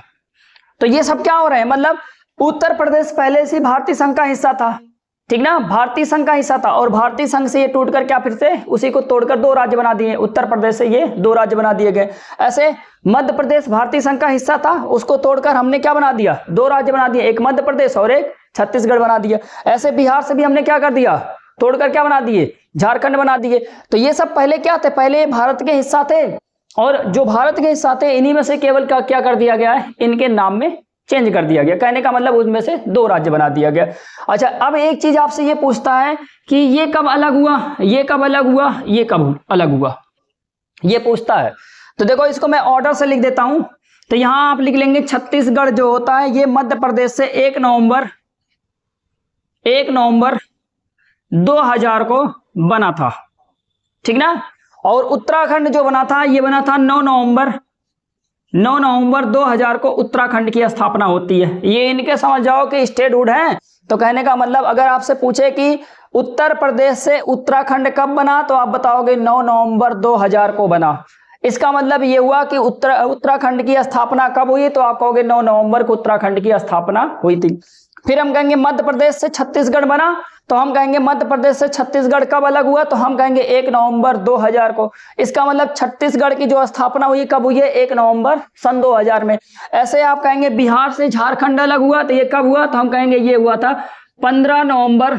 तो ये सब क्या हो रहे हैं, मतलब उत्तर प्रदेश पहले से भारतीय संघ का हिस्सा था, ठीक ना, भारतीय संघ का हिस्सा था, और भारतीय संघ से ये टूटकर क्या फिर से उसी को तोड़कर 2 राज्य बना दिए, उत्तर प्रदेश से ये 2 राज्य बना दिए गए। ऐसे मध्य प्रदेश भारतीय संघ का हिस्सा था, उसको तोड़कर हमने क्या बना दिया, 2 राज्य बना दिए, एक मध्य प्रदेश और एक छत्तीसगढ़ बना दिया। ऐसे बिहार से भी हमने क्या कर दिया, तोड़कर क्या बना दिए, झारखंड बना दिए। तो ये सब पहले क्या थे, पहले भारत के हिस्सा थे, और जो भारत के हिस्सा थे इन्हीं में से केवल क्या कर दिया गया है, इनके नाम में चेंज कर दिया गया। कहने का मतलब उसमें से 2 राज्य बना दिया गया। अच्छा, अब एक चीज आपसे ये पूछता है कि ये कब अलग हुआ, ये कब अलग हुआ, ये कब अलग हुआ, ये पूछता है। तो देखो इसको मैं ऑर्डर से लिख देता हूं। तो यहां आप लिख लेंगे छत्तीसगढ़ जो होता है ये मध्य प्रदेश से 1 नवंबर 2000 को बना था, ठीक ना। और उत्तराखंड जो बना था ये बना था 9 नवंबर 2000 को उत्तराखंड की स्थापना होती है। ये इनके समझ जाओ कि स्टेटहुड है। तो कहने का मतलब अगर आपसे पूछे कि उत्तर प्रदेश से उत्तराखंड कब बना, तो आप बताओगे 9 नवंबर 2000 को बना। इसका मतलब ये हुआ कि उत्तराखंड की स्थापना कब हुई, तो आप कहोगे 9 नवंबर को उत्तराखंड की स्थापना हुई थी। फिर हम कहेंगे मध्य प्रदेश से छत्तीसगढ़ बना, तो हम कहेंगे मध्य प्रदेश से छत्तीसगढ़ कब अलग हुआ, तो हम कहेंगे 1 नवंबर 2000 को। इसका मतलब छत्तीसगढ़ की जो स्थापना हुई कब हुई है, 1 नवंबर सन 2000 में। ऐसे आप कहेंगे बिहार से झारखंड अलग हुआ, तो ये कब हुआ, तो हम कहेंगे ये हुआ था 15 नवंबर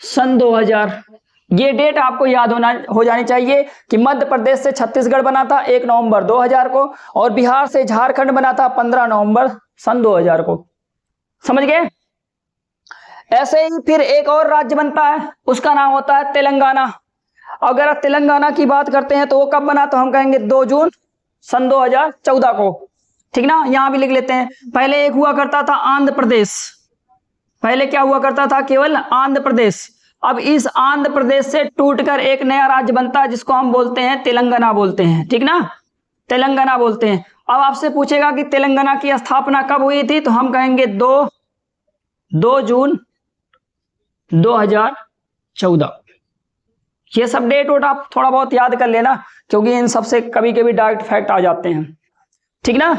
सन 2000। ये डेट आपको याद हो जानी चाहिए कि मध्य प्रदेश से छत्तीसगढ़ बना था 1 नवंबर 2000 को, और बिहार से झारखंड बना था 15 नवंबर सन 2000 को। समझ गए। ऐसे ही फिर एक और राज्य बनता है, उसका नाम होता है तेलंगाना। अगर आप तेलंगाना की बात करते हैं तो वो कब बना, तो हम कहेंगे 2 जून सन 2014 को, ठीक ना। यहां भी लिख लेते हैं। पहले एक हुआ करता था आंध्र प्रदेश, पहले क्या हुआ करता था, केवल आंध्र प्रदेश। अब इस आंध्र प्रदेश से टूटकर एक नया राज्य बनता है जिसको हम बोलते हैं तेलंगाना बोलते हैं, ठीक ना, तेलंगाना बोलते हैं। अब आपसे पूछेगा कि तेलंगाना की स्थापना कब हुई थी, तो हम कहेंगे 2 जून 2014। ये सब डेट वोट आप थोड़ा बहुत याद कर लेना, क्योंकि इन सबसे कभी कभी डायरेक्ट फैक्ट आ जाते हैं, ठीक ना।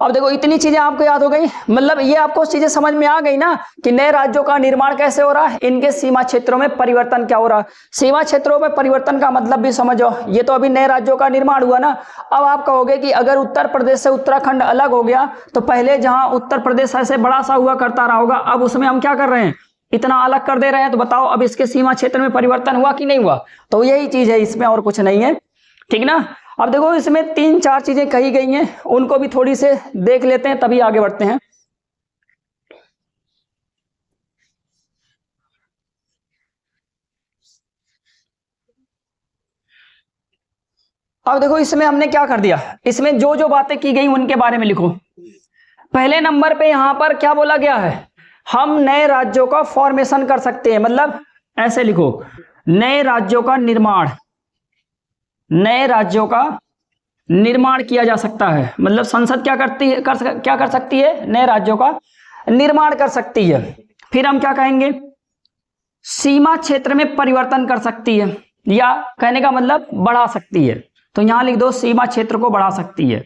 अब देखो इतनी चीजें आपको याद हो गई, मतलब ये आपको चीजें समझ में आ गई ना कि नए राज्यों का निर्माण कैसे हो रहा है, इनके सीमा क्षेत्रों में परिवर्तन क्या हो रहा है। सीमा क्षेत्रों में परिवर्तन का मतलब भी समझो, ये तो अभी नए राज्यों का निर्माण हुआ ना। अब आप कहोगे कि अगर उत्तर प्रदेश से उत्तराखंड अलग हो गया, तो पहले जहां उत्तर प्रदेश ऐसे बड़ा सा हुआ करता रहा होगा, अब उसमें हम क्या कर रहे हैं, इतना अलग कर दे रहे हैं, तो बताओ अब इसके सीमा क्षेत्र में परिवर्तन हुआ कि नहीं हुआ? तो यही चीज है इसमें, और कुछ नहीं है, ठीक ना। अब देखो इसमें 3-4 चीजें कही गई हैं, उनको भी थोड़ी से देख लेते हैं, तभी आगे बढ़ते हैं। अब देखो इसमें हमने क्या कर दिया, इसमें जो जो बातें की गई उनके बारे में लिखो। पहले नंबर पे यहां पर क्या बोला गया है, हम नए राज्यों का फॉर्मेशन कर सकते हैं, मतलब ऐसे लिखो, नए राज्यों का निर्माण, नए राज्यों का निर्माण किया जा सकता है। मतलब संसद क्या करती है, क्या कर सकती है, नए राज्यों का निर्माण कर सकती है। फिर हम क्या कहेंगे, सीमा क्षेत्र में परिवर्तन कर सकती है, या कहने का मतलब बढ़ा सकती है। तो यहां लिख दो सीमा क्षेत्र को बढ़ा सकती है,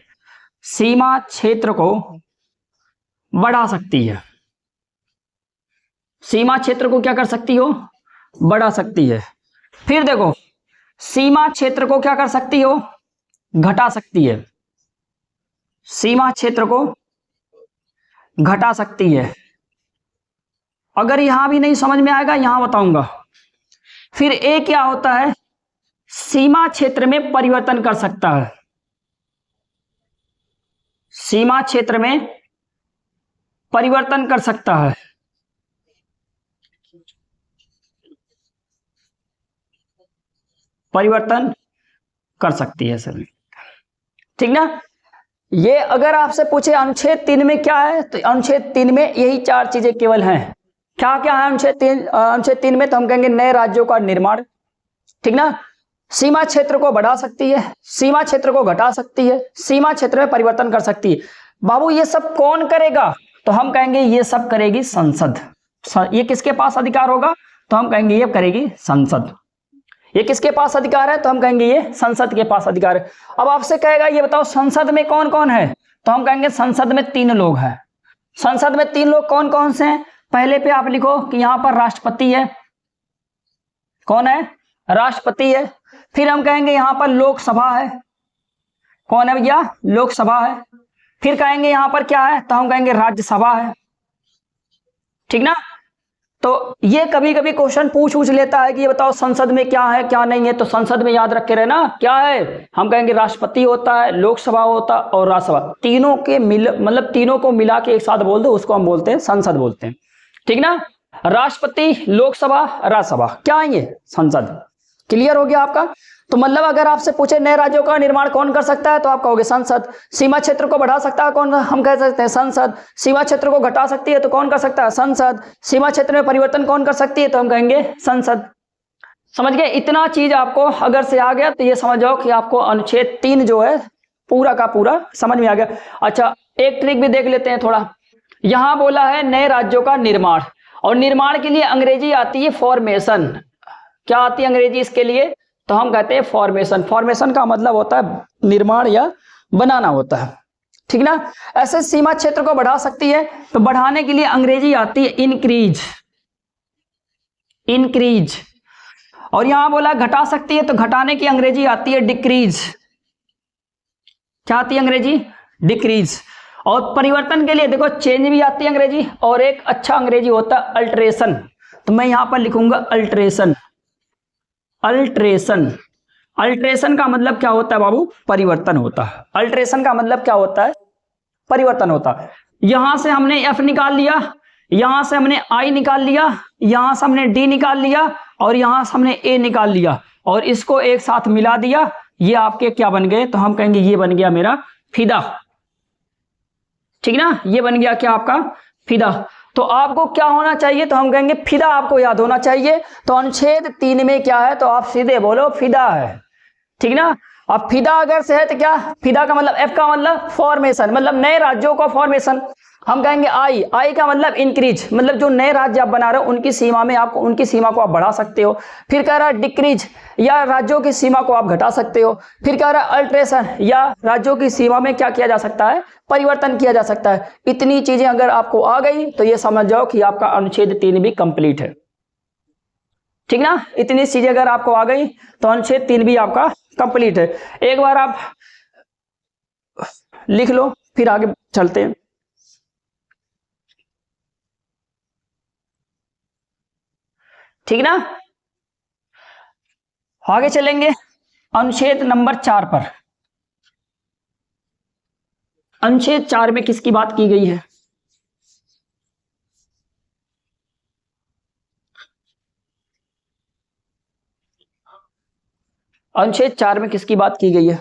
सीमा क्षेत्र को बढ़ा सकती है। सीमा क्षेत्र को क्या कर सकती हो, बढ़ा सकती है। फिर देखो सीमा क्षेत्र को क्या कर सकती हो, घटा सकती है, सीमा क्षेत्र को घटा सकती है। अगर यहां भी नहीं समझ में आएगा यहां बताऊंगा। फिर ए क्या होता है, सीमा क्षेत्र में परिवर्तन कर सकता है, सीमा क्षेत्र में परिवर्तन कर सकता है। परिवर्तन कर सकती है सर, ठीक ना। ये अगर आपसे पूछे अनुच्छेद 3 में क्या है, तो अनुच्छेद 3 में यही 4 चीजें केवल हैं। क्या क्या है अनुच्छेद 3 में, तो हम कहेंगे नए राज्यों का निर्माण, ठीक ना, सीमा क्षेत्र को बढ़ा सकती है, सीमा क्षेत्र को घटा सकती है, सीमा क्षेत्र में परिवर्तन कर सकती है। बाबू ये सब कौन करेगा, तो हम कहेंगे ये सब करेगी संसद। ये किसके पास अधिकार होगा, तो हम कहेंगे ये करेगी संसद। ये किसके पास अधिकार है, तो हम कहेंगे ये संसद के पास अधिकार है। अब आपसे कहेगा ये बताओ संसद में कौन कौन है, तो हम कहेंगे संसद में 3 लोग हैं। संसद में 3 लोग कौन कौन से हैं, पहले पे आप लिखो कि यहां पर राष्ट्रपति है, कौन है, राष्ट्रपति है। फिर हम कहेंगे यहां पर लोकसभा है, कौन है भैया, लोकसभा है। फिर कहेंगे यहां पर क्या है, तो हम कहेंगे राज्यसभा है, ठीक ना। तो ये कभी कभी क्वेश्चन पूछ लेता है कि ये बताओ संसद में क्या है क्या नहीं है, तो संसद में याद रख के रहना क्या है, हम कहेंगे राष्ट्रपति होता है, लोकसभा होता है और राज्यसभा। तीनों के मतलब तीनों को मिला के एक साथ बोल दो, उसको हम बोलते हैं संसद बोलते हैं, ठीक ना। राष्ट्रपति, लोकसभा, राज्यसभा, क्या है ये, संसद। क्लियर हो गया आपका। तो मतलब अगर आपसे पूछे नए राज्यों का निर्माण कौन कर सकता है, तो आप कहोगे संसद। सीमा क्षेत्र को बढ़ा सकता है कौन, हम कह सकते हैं संसद। सीमा क्षेत्र को घटा सकती है तो कौन कर सकता है, संसद। सीमा क्षेत्र में परिवर्तन कौन कर सकती है, तो हम कहेंगे संसद। समझ गए, इतना चीज आपको अगर से आ गया तो ये समझ जाओ कि आपको अनुच्छेद 3 जो है पूरा का पूरा समझ में आ गया। अच्छा एक ट्रिक भी देख लेते हैं थोड़ा। यहां बोला है नए राज्यों का निर्माण, और निर्माण के लिए अंग्रेजी आती है फॉर्मेशन। क्या आती है अंग्रेजी इसके लिए, तो हम कहते हैं फॉर्मेशन। फॉर्मेशन का मतलब होता है निर्माण या बनाना होता है, ठीक ना। ऐसे सीमा क्षेत्र को बढ़ा सकती है, तो बढ़ाने के लिए अंग्रेजी आती है इंक्रीज, इंक्रीज। और यहां बोला घटा सकती है, तो घटाने की अंग्रेजी आती है डिक्रीज। क्या आती है अंग्रेजी, डिक्रीज। और परिवर्तन के लिए देखो चेंज भी आती है अंग्रेजी, और एक अच्छा अंग्रेजी होता है अल्टरेशन। तो मैं यहां पर लिखूंगा अल्टरेशन, अल्टरेशन। अल्टरेशन का मतलब क्या होता है बाबू, परिवर्तन होता है। अल्टरेशन का मतलब क्या होता है, परिवर्तन होता है। यहां से हमने एफ निकाल लिया, यहां से हमने आई निकाल लिया, यहां से हमने डी निकाल लिया, और यहां से हमने ए निकाल लिया, और इसको एक साथ मिला दिया। ये आपके क्या बन गए, तो हम कहेंगे ये बन गया मेरा फिदा, ठीक ना। ये बन गया क्या आपका फिदा। तो आपको क्या होना चाहिए, तो हम कहेंगे फिदा आपको याद होना चाहिए। तो अनुच्छेद 3 में क्या है, तो आप सीधे बोलो फिदा है, ठीक ना। अब फिदा अगर से है तो क्या, फिदा का मतलब एफ का मतलब फॉर्मेशन, मतलब नए राज्यों का फॉर्मेशन। हम कहेंगे आई, आई का मतलब इंक्रीज, मतलब जो नए राज्य आप बना रहे हो उनकी सीमा में आपको, उनकी सीमा को आप बढ़ा सकते हो। फिर कह रहा है डिक्रीज, या राज्यों की सीमा को आप घटा सकते हो। फिर कह रहा है अल्ट्रेशन, या राज्यों की सीमा में क्या किया जा सकता है, परिवर्तन किया जा सकता है। इतनी चीजें अगर आपको आ गई तो ये समझ जाओ कि आपका अनुच्छेद 3 भी कंप्लीट है, ठीक ना। इतनी चीजें अगर आपको आ गई तो अनुच्छेद 3 भी आपका कंप्लीट है। एक बार आप लिख लो, फिर आगे चलते हैं। ठीक ना। आगे चलेंगे अनुच्छेद नंबर 4 पर। अनुच्छेद 4 में किसकी बात की गई है? अनुच्छेद 4 में किसकी बात की गई है?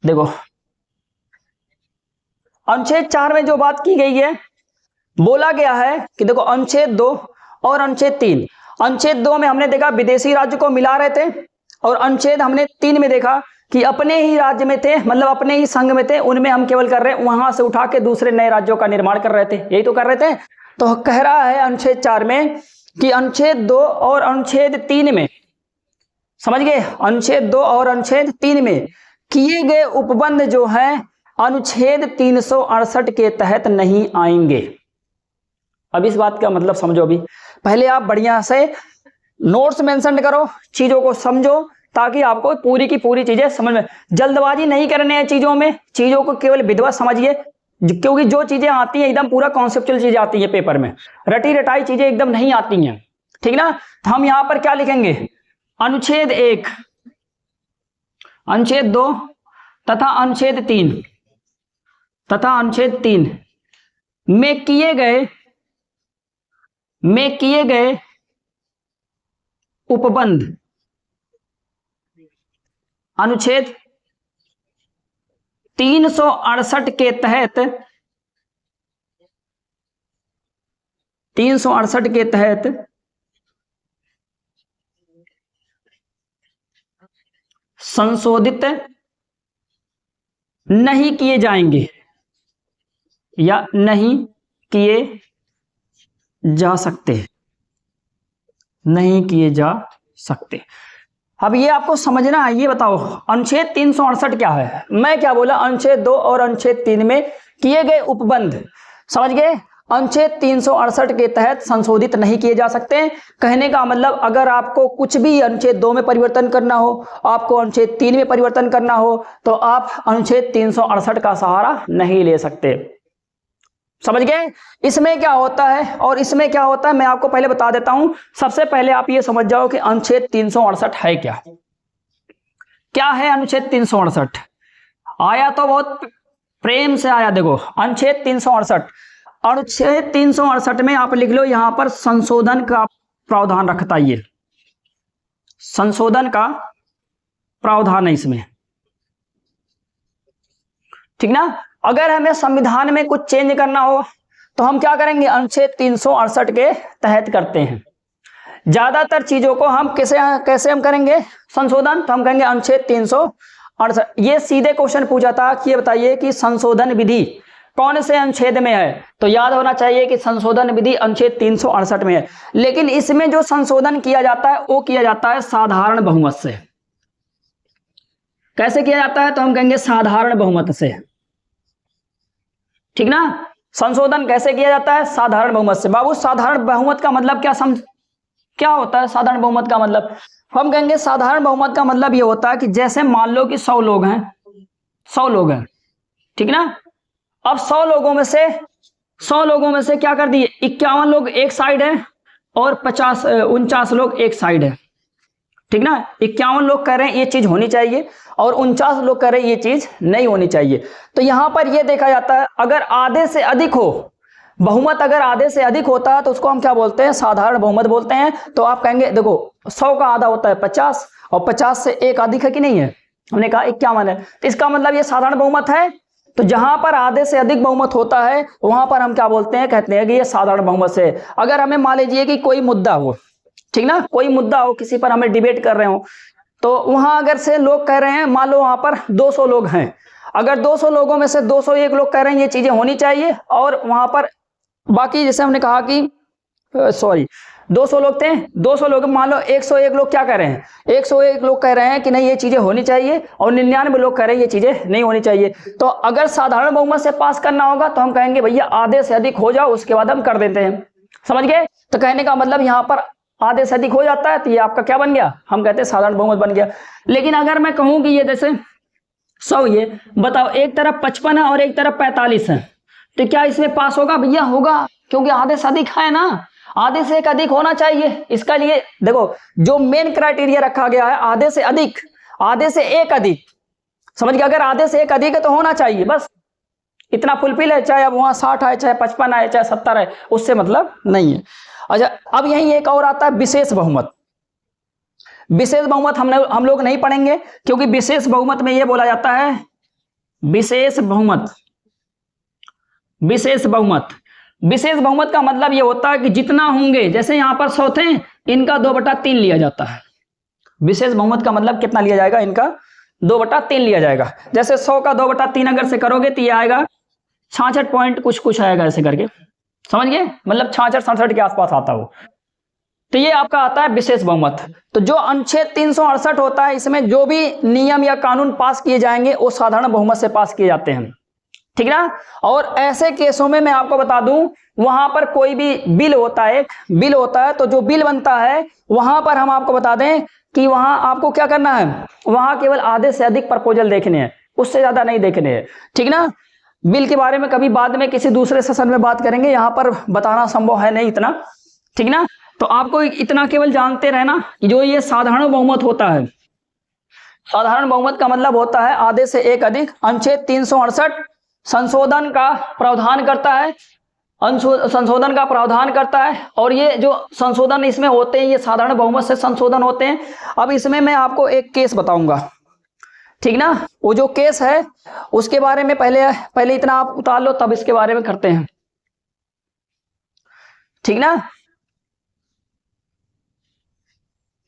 देखो अनुच्छेद 4 में जो बात की गई है, बोला गया है कि देखो अनुच्छेद 2 और अनुच्छेद 3। अनुच्छेद 2 में हमने देखा विदेशी राज्य को मिला रहे थे, और अनुच्छेद हमने 3 में देखा कि अपने ही राज्य में थे, मतलब अपने ही संघ में थे, उनमें हम केवल कर रहे हैं वहां से उठा के दूसरे नए राज्यों का निर्माण कर रहे थे, यही तो कर रहे थे। तो कह रहा है अनुच्छेद 4 में कि अनुच्छेद 2 और अनुच्छेद 3 में, समझ गए, अनुच्छेद 2 और अनुच्छेद 3 में किए गए उपबंध जो है अनुच्छेद 368 के तहत नहीं आएंगे। अब इस बात का मतलब समझो। अभी पहले आप बढ़िया से नोट्स मेंशन करो, चीजों को समझो, ताकि आपको पूरी की पूरी चीजें समझ में, जल्दबाजी नहीं करने हैं चीजों में, चीजों को केवल विधिवत समझिए, क्योंकि जो चीजें आती हैं एकदम पूरा कॉन्सेप्चुअल चीजें आती है पेपर में, रटी रटाई चीजें एकदम नहीं आती हैं, ठीक ना। तो हम यहां पर क्या लिखेंगे? अनुच्छेद 1, अनुच्छेद 2 तथा अनुच्छेद 3 में किए गए उपबंध अनुच्छेद 368 के तहत संशोधित नहीं किए जाएंगे या नहीं किए जा सकते, नहीं किए जा सकते। अब ये आपको समझना है। ये बताओ अनुच्छेद 368 क्या है? मैं क्या बोला? अनुच्छेद 2 और अनुच्छेद 3 में किए गए उपबंध, समझ गए, अनुच्छेद 368 के तहत संशोधित नहीं किए जा सकते। कहने का मतलब अगर आपको कुछ भी अनुच्छेद 2 में परिवर्तन करना हो, आपको अनुच्छेद 3 में परिवर्तन करना हो, तो आप अनुच्छेद 368 का सहारा नहीं ले सकते, समझ गए। इसमें क्या होता है और इसमें क्या होता है मैं आपको पहले बता देता हूं। सबसे पहले आप ये समझ जाओ कि अनुच्छेद 368 है क्या। क्या है अनुच्छेद 368? आया तो बहुत प्रेम से आया। देखो अनुच्छेद 368 में आप लिख लो यहां पर संशोधन का प्रावधान रखता है। ये संशोधन का प्रावधान है इसमें, ठीक ना। अगर हमें संविधान में कुछ चेंज करना हो तो हम क्या करेंगे? अनुच्छेद 368 के तहत करते हैं। ज्यादातर चीजों को हम कैसे हम करेंगे संशोधन? तो हम कहेंगे अनुच्छेद 368। ये सीधे क्वेश्चन पूछा था कि ये बताइए कि संशोधन विधि कौन से अनुच्छेद में है, तो याद होना चाहिए कि संशोधन विधि अनुच्छेद 368 में है। लेकिन इसमें जो संशोधन किया जाता है वो किया जाता है साधारण बहुमत से। कैसे किया जाता है? तो हम कहेंगे साधारण बहुमत से, ठीक ना। संशोधन कैसे किया जाता है? साधारण बहुमत से। बाबू साधारण बहुमत का मतलब क्या होता है? साधारण बहुमत का मतलब हम कहेंगे साधारण बहुमत का मतलब ये होता है कि जैसे मान लो कि 100 लोग हैं, ठीक ना। अब 100 लोगों में से क्या कर दिए? 51 लोग एक साइड है और 49 लोग एक साइड है, ठीक ना। 51 लोग कह रहे हैं ये चीज होनी चाहिए और 49 लोग कह रहे हैं ये चीज नहीं होनी चाहिए। तो यहां पर ये देखा जाता है अगर आधे से अधिक हो, बहुमत अगर आधे से अधिक होता है तो उसको हम क्या बोलते हैं? साधारण बहुमत बोलते हैं। तो आप कहेंगे देखो 100 का आधा होता है 50 और 50 से एक अधिक है कि नहीं है? हमने कहा 51 है, तो इसका मतलब ये साधारण बहुमत है। तो जहां पर आधे से अधिक बहुमत होता है वहां पर हम क्या बोलते हैं? कहते हैं कि ये साधारण बहुमत से। अगर हमें मान लीजिए कि कोई मुद्दा हो, ठीक ना, कोई मुद्दा हो, किसी पर हमें डिबेट कर रहे हो, तो वहां अगर से लोग कह रहे हैं, मान लो वहां पर 200 लोग हैं, अगर 200 लोगों में से 201 लोग कह रहे हैं ये चीजें होनी चाहिए, और वहां पर बाकी जैसे हमने कहा कि 200 लोग थे, 200 लोग मान लो 101 लोग क्या कह रहे हैं? 101 लोग कह रहे हैं कि नहीं ये चीजें होनी चाहिए, और 99 लोग कह रहे हैं ये चीजें नहीं होनी चाहिए। तो अगर साधारण बहुमत से पास करना होगा तो हम कहेंगे भैया आधे से अधिक हो जाओ, उसके बाद हम कर देते हैं, समझ गए। तो कहने का मतलब यहाँ पर आधे से अधिक हो जाता है तो ये आपका क्या बन गया? हम कहते हैं साधारण बहुमत बन गया। लेकिन अगर मैं कहूं कि ये जैसे 100, ये बताओ एक तरफ 55 है और एक तरफ 45 है, तो क्या इसमें पास होगा? भैया होगा, क्योंकि आधे से अधिक है ना। आधे से एक अधिक होना चाहिए। इसका लिए देखो जो मेन क्राइटेरिया रखा गया है आधे से अधिक, आधे से एक अधिक, समझ गए? अगर आधे से एक अधिक है तो होना चाहिए, बस इतना फुलफिल है, चाहे अब वहां 60 है, चाहे 55 है, चाहे 70 है, उससे मतलब नहीं है। अच्छा, अब यही एक और आता है विशेष बहुमत। विशेष बहुमत हम लोग नहीं पढ़ेंगे, क्योंकि विशेष बहुमत में यह बोला जाता है विशेष बहुमत। विशेष बहुमत, विशेष बहुमत का मतलब यह होता है कि जितना होंगे, जैसे यहां पर 100 थे, इनका 2/3 लिया जाता है। विशेष बहुमत का मतलब कितना लिया जाएगा? इनका 2/3 लिया जाएगा। जैसे 100 का 2/3 अगर से करोगे तो ये आएगा 66 पॉइंट कुछ आएगा, ऐसे करके, समझ गए? मतलब 66-67 के आसपास आता हो, तो ये आपका आता है विशेष बहुमत। तो जो अनुच्छेद 368 होता है, इसमें जो भी नियम या कानून पास किए जाएंगे वो साधारण बहुमत से पास किए जाते हैं, ठीक ना। और ऐसे केसों में मैं आपको बता दूं, वहां पर कोई भी बिल होता है, एक बिल होता है, तो जो बिल बनता है वहां पर हम आपको बता दें कि वहां आपको क्या करना है, वहां केवल आधे से अधिक प्रपोजल देखने हैं, उससे ज्यादा नहीं देखने हैं, ठीक ना। बिल के बारे में कभी बाद में किसी दूसरे सेशन में बात करेंगे, यहां पर बताना संभव है नहीं इतना, ठीक ना। तो आपको इतना केवल जानते रहना कि जो ये साधारण बहुमत होता है, साधारण बहुमत का मतलब होता है आधे से एक अधिक। अनुच्छेद 368 संशोधन का प्रावधान करता है, संशोधन का प्रावधान करता है, और ये जो संशोधन इसमें होते हैं ये साधारण बहुमत से संशोधन होते हैं। अब इसमें मैं आपको एक केस बताऊंगा, ठीक ना। वो जो केस है उसके बारे में पहले इतना आप उतार लो, तब इसके बारे में करते हैं, ठीक ना।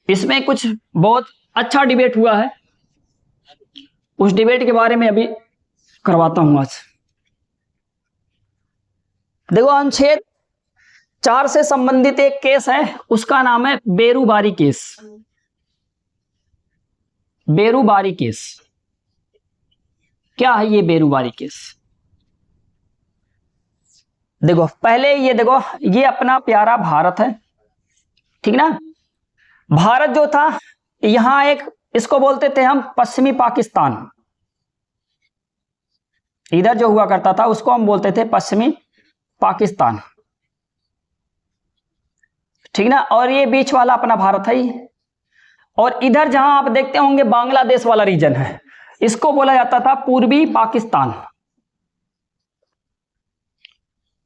इसमें कुछ बहुत अच्छा डिबेट हुआ है, उस डिबेट के बारे में अभी करवाता हूं आज। देखो, अनुच्छेद 4 से संबंधित एक केस है, उसका नाम है बेरुबारी केस। बेरुबारी केस क्या है? ये बेरुबारी केस, देखो पहले ये देखो, ये अपना प्यारा भारत है, ठीक ना। भारत जो था, यहां एक इसको बोलते थे हम पश्चिमी पाकिस्तान, इधर जो हुआ करता था उसको हम बोलते थे पश्चिमी पाकिस्तान, ठीक ना। और ये बीच वाला अपना भारत है, और इधर जहां आप देखते होंगे बांग्लादेश वाला रीजन है, इसको बोला जाता था पूर्वी पाकिस्तान।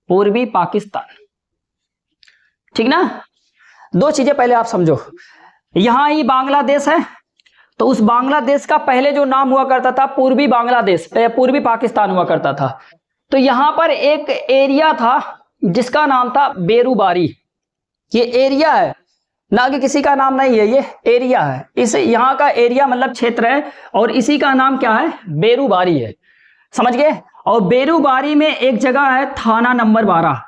पूर्वी पाकिस्तान, ठीक ना। दो चीजें पहले आप समझो, यहां ही बांग्लादेश है, तो उस बांग्लादेश का पहले जो नाम हुआ करता था पूर्वी बांग्लादेश, पूर्वी पाकिस्तान हुआ करता था। तो यहां पर एक एरिया था जिसका नाम था बेरुबारी। ये एरिया है ना, कि किसी का नाम नहीं है, ये एरिया है। इस यहाँ का एरिया मतलब क्षेत्र है, और इसी का नाम क्या है? बेरुबारी है, समझ गए। और बेरुबारी में एक जगह है थाना नंबर 12,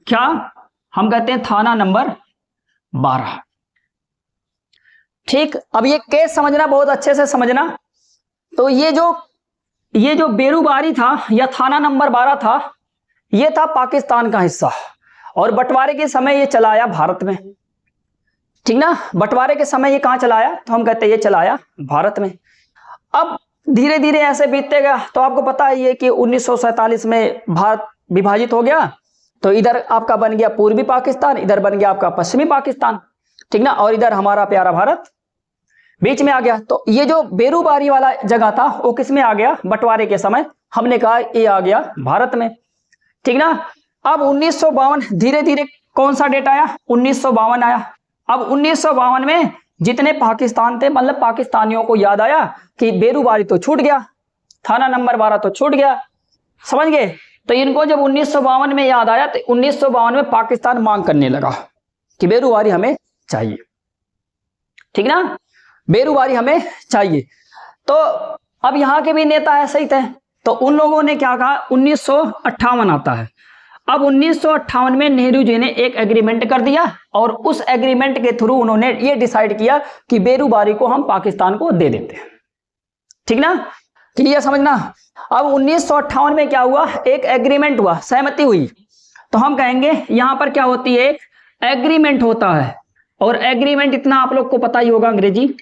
क्या हम कहते हैं? थाना नंबर 12, ठीक। अब ये केस समझना, बहुत अच्छे से समझना। तो ये जो बेरुबारी था या थाना नंबर 12 था, ये था पाकिस्तान का हिस्सा, और बंटवारे के समय ये चला आया भारत में, ठीक ना। बंटवारे के समय ये कहां चला आया? तो हम कहते हैं ये चला आया भारत में। अब धीरे धीरे ऐसे बीतते गया, तो आपको पता है ये कि 1947 में भारत विभाजित हो गया, तो इधर आपका बन गया पूर्वी पाकिस्तान, इधर बन गया आपका पश्चिमी पाकिस्तान, ठीक ना। और इधर हमारा प्यारा भारत बीच में आ गया। तो ये जो बेरुबारी वाला जगह था वो किस में आ गया? बंटवारे के समय हमने कहा ये आ गया भारत में, ठीक ना। अब 1952 धीरे धीरे कौन सा डेट आया? 1952 आया। अब 1952 में जितने पाकिस्तान थे, मतलब पाकिस्तानियों को याद आया कि बेरुबारी तो छूट गया, थाना नंबर 12 तो छूट गया, समझ गए। तो इनको जब 1952 में याद आया, तो 1952 में पाकिस्तान मांग करने लगा कि बेरुबारी हमें चाहिए, ठीक ना, बेरुबारी हमें चाहिए। तो अब यहाँ के भी नेता ऐसे ही थे, तो उन लोगों ने क्या कहा? 1958 आता है। अब 1958 में नेहरू जी ने एक एग्रीमेंट कर दिया, और उस एग्रीमेंट के थ्रू उन्होंने ये डिसाइड किया कि बेरुबारी को हम पाकिस्तान को दे देते हैं, ठीक ना, क्लियर समझना। अब 1958 में क्या हुआ? एक एग्रीमेंट हुआ, सहमति हुई। तो हम कहेंगे यहां पर क्या होती है? एक एग्रीमेंट होता है, और एग्रीमेंट इतना आप लोग को पता ही होगा अंग्रेजी,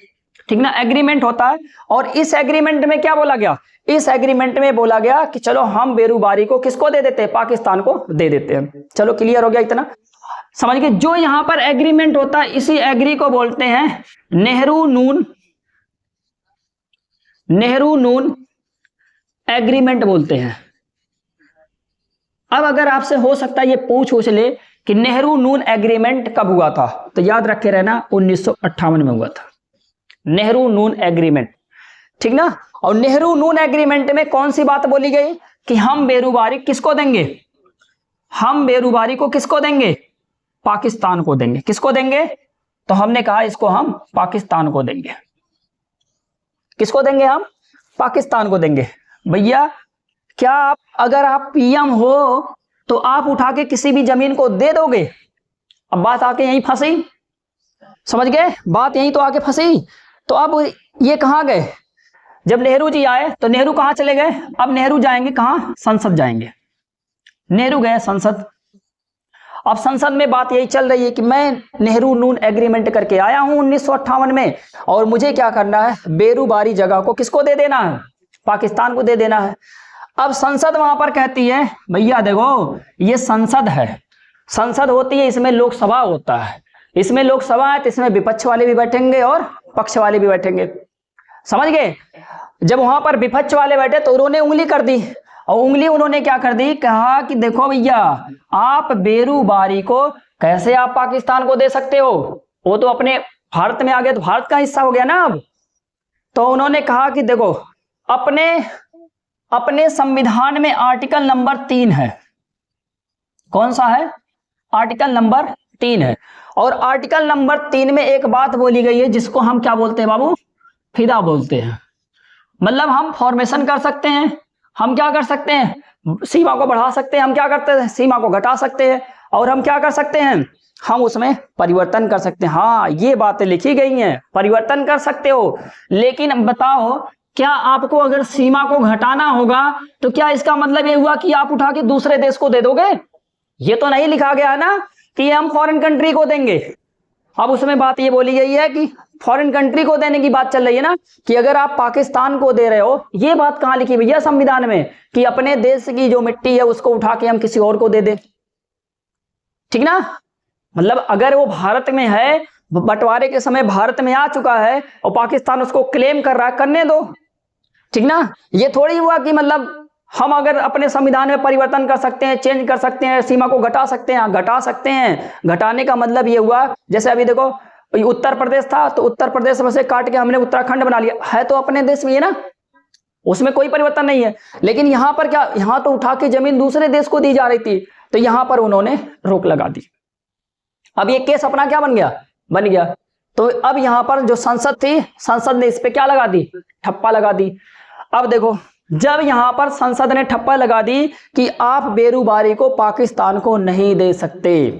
ठीक ना, एग्रीमेंट होता है। और इस एग्रीमेंट में क्या बोला गया? इस एग्रीमेंट में बोला गया कि चलो हम बेरुबारी को किसको दे देते हैं? पाकिस्तान को दे देते हैं। चलो क्लियर हो गया इतना। समझ गए। जो यहां पर एग्रीमेंट होता है इसी एग्री को बोलते हैं नेहरू नून एग्रीमेंट बोलते हैं। अब अगर आपसे हो सकता है ये पूछ ले कि नेहरू नून एग्रीमेंट कब हुआ था, तो याद रखे रहना 1958 में हुआ था नेहरू नून एग्रीमेंट, ठीक ना। और नेहरू नून एग्रीमेंट में कौन सी बात बोली गई कि हम बेरोजगारी किसको देंगे, हम बेरोजगारी को किसको देंगे, पाकिस्तान को देंगे। किसको देंगे, तो हमने कहा इसको हम पाकिस्तान को देंगे। किसको देंगे, हम पाकिस्तान को देंगे। भैया क्या आप अगर आप पीएम हो तो आप उठा के किसी भी जमीन को दे दोगे। अब बात आके यहीं फंसी, समझ गए, बात यहीं तो आके फंसी। तो अब ये कहां गए, जब नेहरू जी आए तो नेहरू कहां चले गए, अब नेहरू जाएंगे कहां, संसद जाएंगे। नेहरू गए संसद। अब संसद में बात यही चल रही है कि मैं नेहरू नून एग्रीमेंट करके आया हूं 1958 में, और मुझे क्या करना है, बेरोजगारी जगह को किसको दे देना है, पाकिस्तान को दे देना है। अब संसद वहां पर कहती है भैया देखो ये संसद है, संसद होती है, इसमें लोकसभा होता है, इसमें लोकसभा है तो इसमें विपक्ष वाले भी बैठेंगे और पक्ष वाले भी बैठेंगे, समझ गए। जब वहां पर विपक्ष वाले बैठे तो उन्होंने उंगली कर दी, और उंगली उन्होंने क्या कर दी, कहा कि देखो भैया आप बेरोजगारी को कैसे आप पाकिस्तान को दे सकते हो, वो तो अपने भारत में आ गया तो भारत का हिस्सा हो गया ना अब। तो उन्होंने कहा कि देखो अपने संविधान में आर्टिकल नंबर 3 है, कौन सा है, आर्टिकल नंबर 3 है, और आर्टिकल नंबर 3 में एक बात बोली गई है जिसको हम क्या बोलते हैं बाबू, फिदा बोलते हैं। मतलब हम फॉर्मेशन कर सकते हैं, हम क्या कर सकते हैं, सीमा को बढ़ा सकते हैं, हम क्या करते हैं, सीमा को घटा सकते हैं, और हम क्या कर सकते हैं, हम उसमें परिवर्तन कर सकते हैं। हाँ ये बातें लिखी गई हैं, परिवर्तन कर सकते हो, लेकिन बताओ क्या आपको अगर सीमा को घटाना होगा तो क्या इसका मतलब ये हुआ कि आप उठा के दूसरे देश को दे दोगे, ये तो नहीं लिखा गया है ना कि ये हम फॉरेन कंट्री को देंगे। अब उसमें बात ये बोली गई है कि फॉरेन कंट्री को देने की बात चल रही है ना, कि अगर आप पाकिस्तान को दे रहे हो, ये बात कहां लिखी भैया संविधान में, कि अपने देश की जो मिट्टी है उसको उठा के हम किसी और को दे दे, ठीक ना। मतलब अगर वो भारत में है, बंटवारे के समय भारत में आ चुका है और पाकिस्तान उसको क्लेम कर रहा है, करने दो, ठीक ना। ये थोड़ी हुआ कि मतलब हम अगर अपने संविधान में परिवर्तन कर सकते हैं, चेंज कर सकते हैं, सीमा को घटा सकते हैं, घटा सकते हैं। घटाने का मतलब ये हुआ जैसे अभी देखो उत्तर प्रदेश था तो उत्तर प्रदेश में से काट के हमने उत्तराखंड बना लिया, है तो अपने देश में है ना, उसमें कोई परिवर्तन नहीं है। लेकिन यहां पर क्या, यहां तो उठा के जमीन दूसरे देश को दी जा रही थी, तो यहां पर उन्होंने रोक लगा दी। अब ये केस अपना क्या बन गया। तो अब यहां पर जो संसद थी, संसद ने इस पे क्या लगा दी, ठप्पा लगा दी। अब देखो जब यहां पर संसद ने ठप्पा लगा दी कि आप बेरोजगारी को पाकिस्तान को नहीं दे सकते,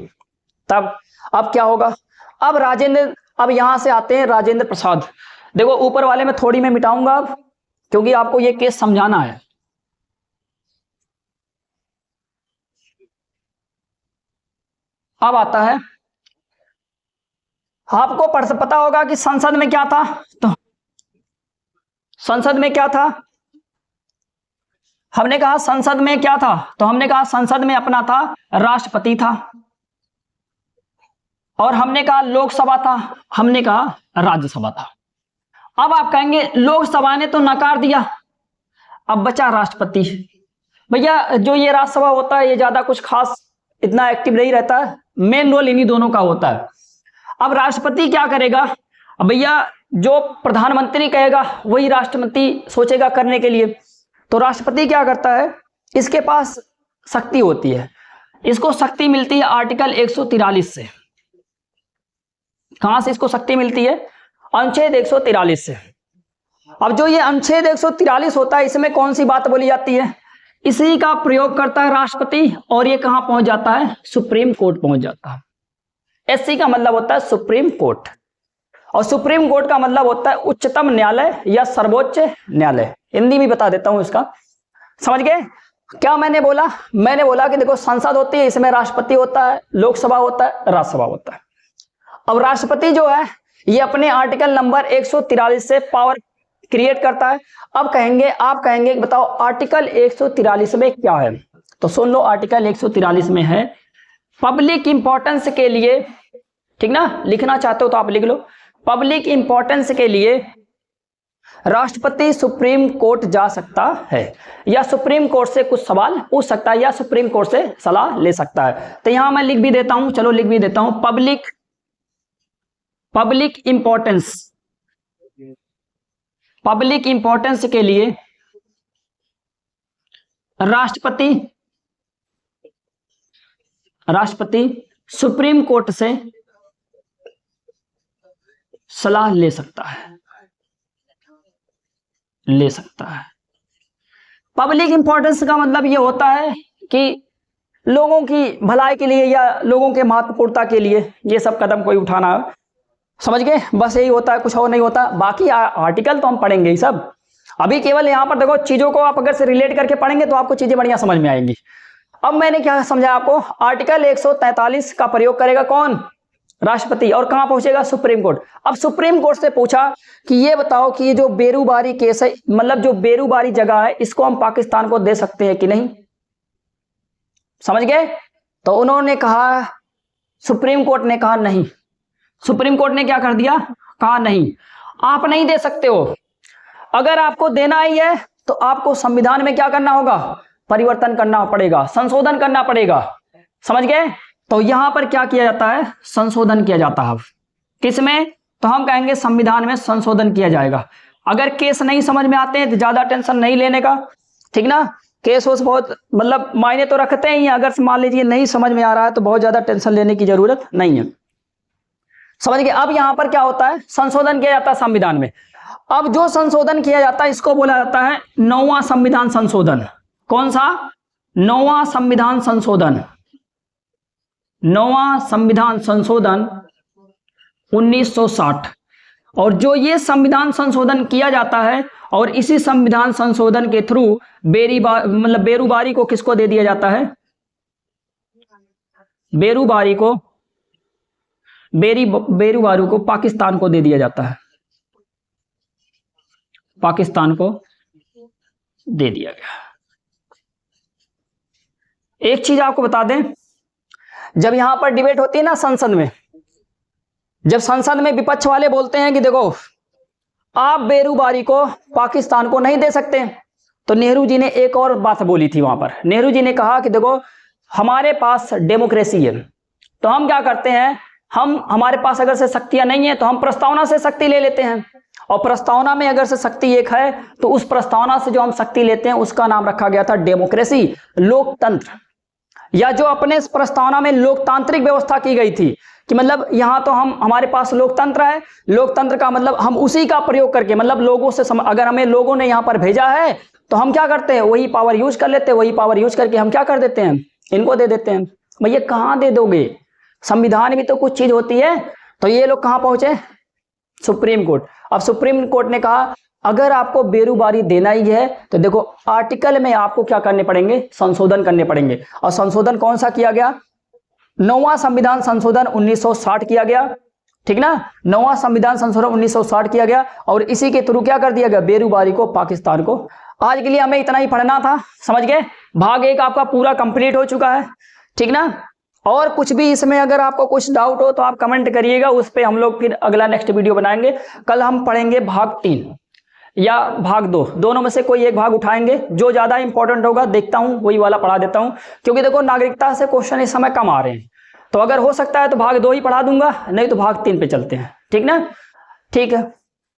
तब अब क्या होगा, अब यहां से आते हैं राजेंद्र प्रसाद। देखो ऊपर वाले में थोड़ी मैं मिटाऊंगा अब, क्योंकि आपको ये केस समझाना है। अब आता है, आपको पता होगा कि संसद में क्या था, तो संसद में क्या था, हमने कहा संसद में क्या था, तो हमने कहा संसद में अपना था राष्ट्रपति था, और हमने कहा लोकसभा था, हमने कहा राज्यसभा था। अब आप कहेंगे लोकसभा ने तो नकार दिया, अब बचा राष्ट्रपति। भैया जो ये राज्यसभा होता है ये ज्यादा कुछ खास इतना एक्टिव नहीं रहता है, मेन रोल इन्हीं दोनों का होता है। अब राष्ट्रपति क्या करेगा, अब भैया जो प्रधानमंत्री कहेगा वही राष्ट्रपति सोचेगा करने के लिए। तो राष्ट्रपति क्या करता है, इसके पास शक्ति होती है, इसको शक्ति मिलती है आर्टिकल 143 से। कहां से इसको शक्ति मिलती है, अनुच्छेद 143 से। अब जो ये अनुच्छेद 143 होता है इसमें कौन सी बात बोली जाती है, इसी का प्रयोग करता है राष्ट्रपति, और ये कहां पहुंच जाता है, सुप्रीम कोर्ट पहुंच जाता है। एससी का मतलब होता है सुप्रीम कोर्ट, और सुप्रीम कोर्ट का मतलब होता है उच्चतम न्यायालय या सर्वोच्च न्यायालय। हिंदी भी बता देता हूं इसका, समझ गए क्या मैंने बोला, मैंने बोला कि देखो संसद होती है, इसमें राष्ट्रपति होता है, लोकसभा होता है, राज्यसभा होता है। अब राष्ट्रपति जो है ये अपने आर्टिकल नंबर 143 से पावर क्रिएट करता है। अब कहेंगे, आप कहेंगे कि बताओ आर्टिकल 143 में क्या है, तो सुन लो आर्टिकल 143 में है पब्लिक इंपॉर्टेंस के लिए, ठीक ना, लिखना चाहते हो तो आप लिख लो। पब्लिक इंपॉर्टेंस के लिए राष्ट्रपति सुप्रीम कोर्ट जा सकता है, या सुप्रीम कोर्ट से कुछ सवाल पूछ सकता है, या सुप्रीम कोर्ट से सलाह ले सकता है। तो यहां मैं लिख भी देता हूं, चलो लिख भी देता हूं, पब्लिक इंपॉर्टेंस के लिए राष्ट्रपति सुप्रीम कोर्ट से सलाह ले सकता है। पब्लिक इंपॉर्टेंस का मतलब ये होता है कि लोगों की भलाई के लिए या लोगों के महत्वपूर्णता के लिए ये सब कदम कोई उठाना, समझ गए, बस यही होता है, कुछ और नहीं होता। बाकी आर्टिकल तो हम पढ़ेंगे ही सब, अभी केवल यहां पर देखो चीजों को आप अगर से रिलेट करके पढ़ेंगे तो आपको चीजें बढ़िया समझ में आएंगी। अब मैंने क्या समझाया आपको, आर्टिकल 143 का प्रयोग करेगा कौन, राष्ट्रपति, और कहां पहुंचेगा, सुप्रीम कोर्ट। अब सुप्रीम कोर्ट से पूछा कि ये बताओ कि ये जो बेरूबारी केस है, मतलब जो बेरूबारी जगह है, इसको हम पाकिस्तान को दे सकते हैं कि नहीं, समझ गए। तो उन्होंने कहा, सुप्रीम कोर्ट ने कहा नहीं। सुप्रीम कोर्ट ने क्या कर दिया, कहा नहीं, आप नहीं दे सकते हो। अगर आपको देना ही है तो आपको संविधान में क्या करना होगा, परिवर्तन करना पड़ेगा, संशोधन करना पड़ेगा, समझ गए। तो यहां पर क्या किया जाता है, संशोधन किया जाता है। किसमें, तो हम कहेंगे संविधान में संशोधन किया जाएगा। अगर केस नहीं समझ में आते हैं तो ज्यादा टेंशन नहीं लेने का, ठीक ना। केस उस बहुत मतलब मायने तो रखते ही, अगर मान लीजिए नहीं समझ में आ रहा है तो बहुत ज्यादा टेंशन लेने की जरूरत नहीं है, समझ गए। अब यहां पर क्या होता है, संशोधन किया जाता है संविधान में। अब जो संशोधन किया जाता है इसको बोला जाता है 9वां संविधान संशोधन। कौन सा, 9वां संविधान संशोधन। 9वां संविधान संशोधन 1960। और जो ये संविधान संशोधन किया जाता है, और इसी संविधान संशोधन के थ्रू बेरूबारी को किसको दे दिया जाता है, बेरूबारी को पाकिस्तान को दे दिया जाता है, पाकिस्तान को दे दिया गया। एक चीज आपको बता दें, जब यहां पर डिबेट होती है ना संसद में, जब संसद में विपक्ष वाले बोलते हैं कि देखो आप बेरूबारी को पाकिस्तान को नहीं दे सकते, तो नेहरू जी ने एक और बात बोली थी वहां पर। नेहरू जी ने कहा कि देखो हमारे पास डेमोक्रेसी है, तो हम क्या करते हैं, हमारे पास अगर से शक्तियां नहीं है तो हम प्रस्तावना से शक्ति ले लेते हैं, और प्रस्तावना में अगर से शक्ति एक है तो उस प्रस्तावना से जो हम शक्ति लेते हैं उसका नाम रखा गया था डेमोक्रेसी, लोकतंत्र। या जो अपने इस प्रस्तावना में लोकतांत्रिक व्यवस्था की गई थी कि मतलब यहां तो हमारे पास लोकतंत्र है, लोकतंत्र का मतलब हम उसी का प्रयोग करके, मतलब लोगों से अगर हमें लोगों ने यहां पर भेजा है तो हम क्या करते हैं, वही पावर यूज कर लेते हैं, वही पावर यूज करके हम क्या कर देते हैं, इनको दे देते हैं। भैया कहां दे दोगे, संविधान भी तो कुछ चीज होती है। तो ये लोग कहां पहुंचे, सुप्रीम कोर्ट। अब सुप्रीम कोर्ट ने कहा अगर आपको बेरूबारी देना ही है तो देखो आर्टिकल में आपको क्या करने पड़ेंगे, संशोधन करने पड़ेंगे। और संशोधन कौन सा किया गया, 9वां संविधान संशोधन 1960 किया गया, ठीक ना। 9वां संविधान संशोधन 1960 किया गया, और इसी के थ्रू क्या कर दिया गया, बेरूबारी को पाकिस्तान को। आज के लिए हमें इतना ही पढ़ना था, समझ गए। भाग 1 आपका पूरा कंप्लीट हो चुका है, ठीक ना। और कुछ भी इसमें अगर आपको कुछ डाउट हो तो आप कमेंट करिएगा, उस पर हम लोग फिर अगला नेक्स्ट वीडियो बनाएंगे। कल हम पढ़ेंगे भाग 3 या भाग 2, दोनों में से कोई एक भाग उठाएंगे। जो ज्यादा इंपॉर्टेंट होगा देखता हूं वही वाला पढ़ा देता हूं, क्योंकि देखो नागरिकता से क्वेश्चन इस समय कम आ रहे हैं। तो अगर हो सकता है तो भाग 2 ही पढ़ा दूंगा, नहीं तो भाग 3 पे चलते हैं, ठीक ना। ठीक है।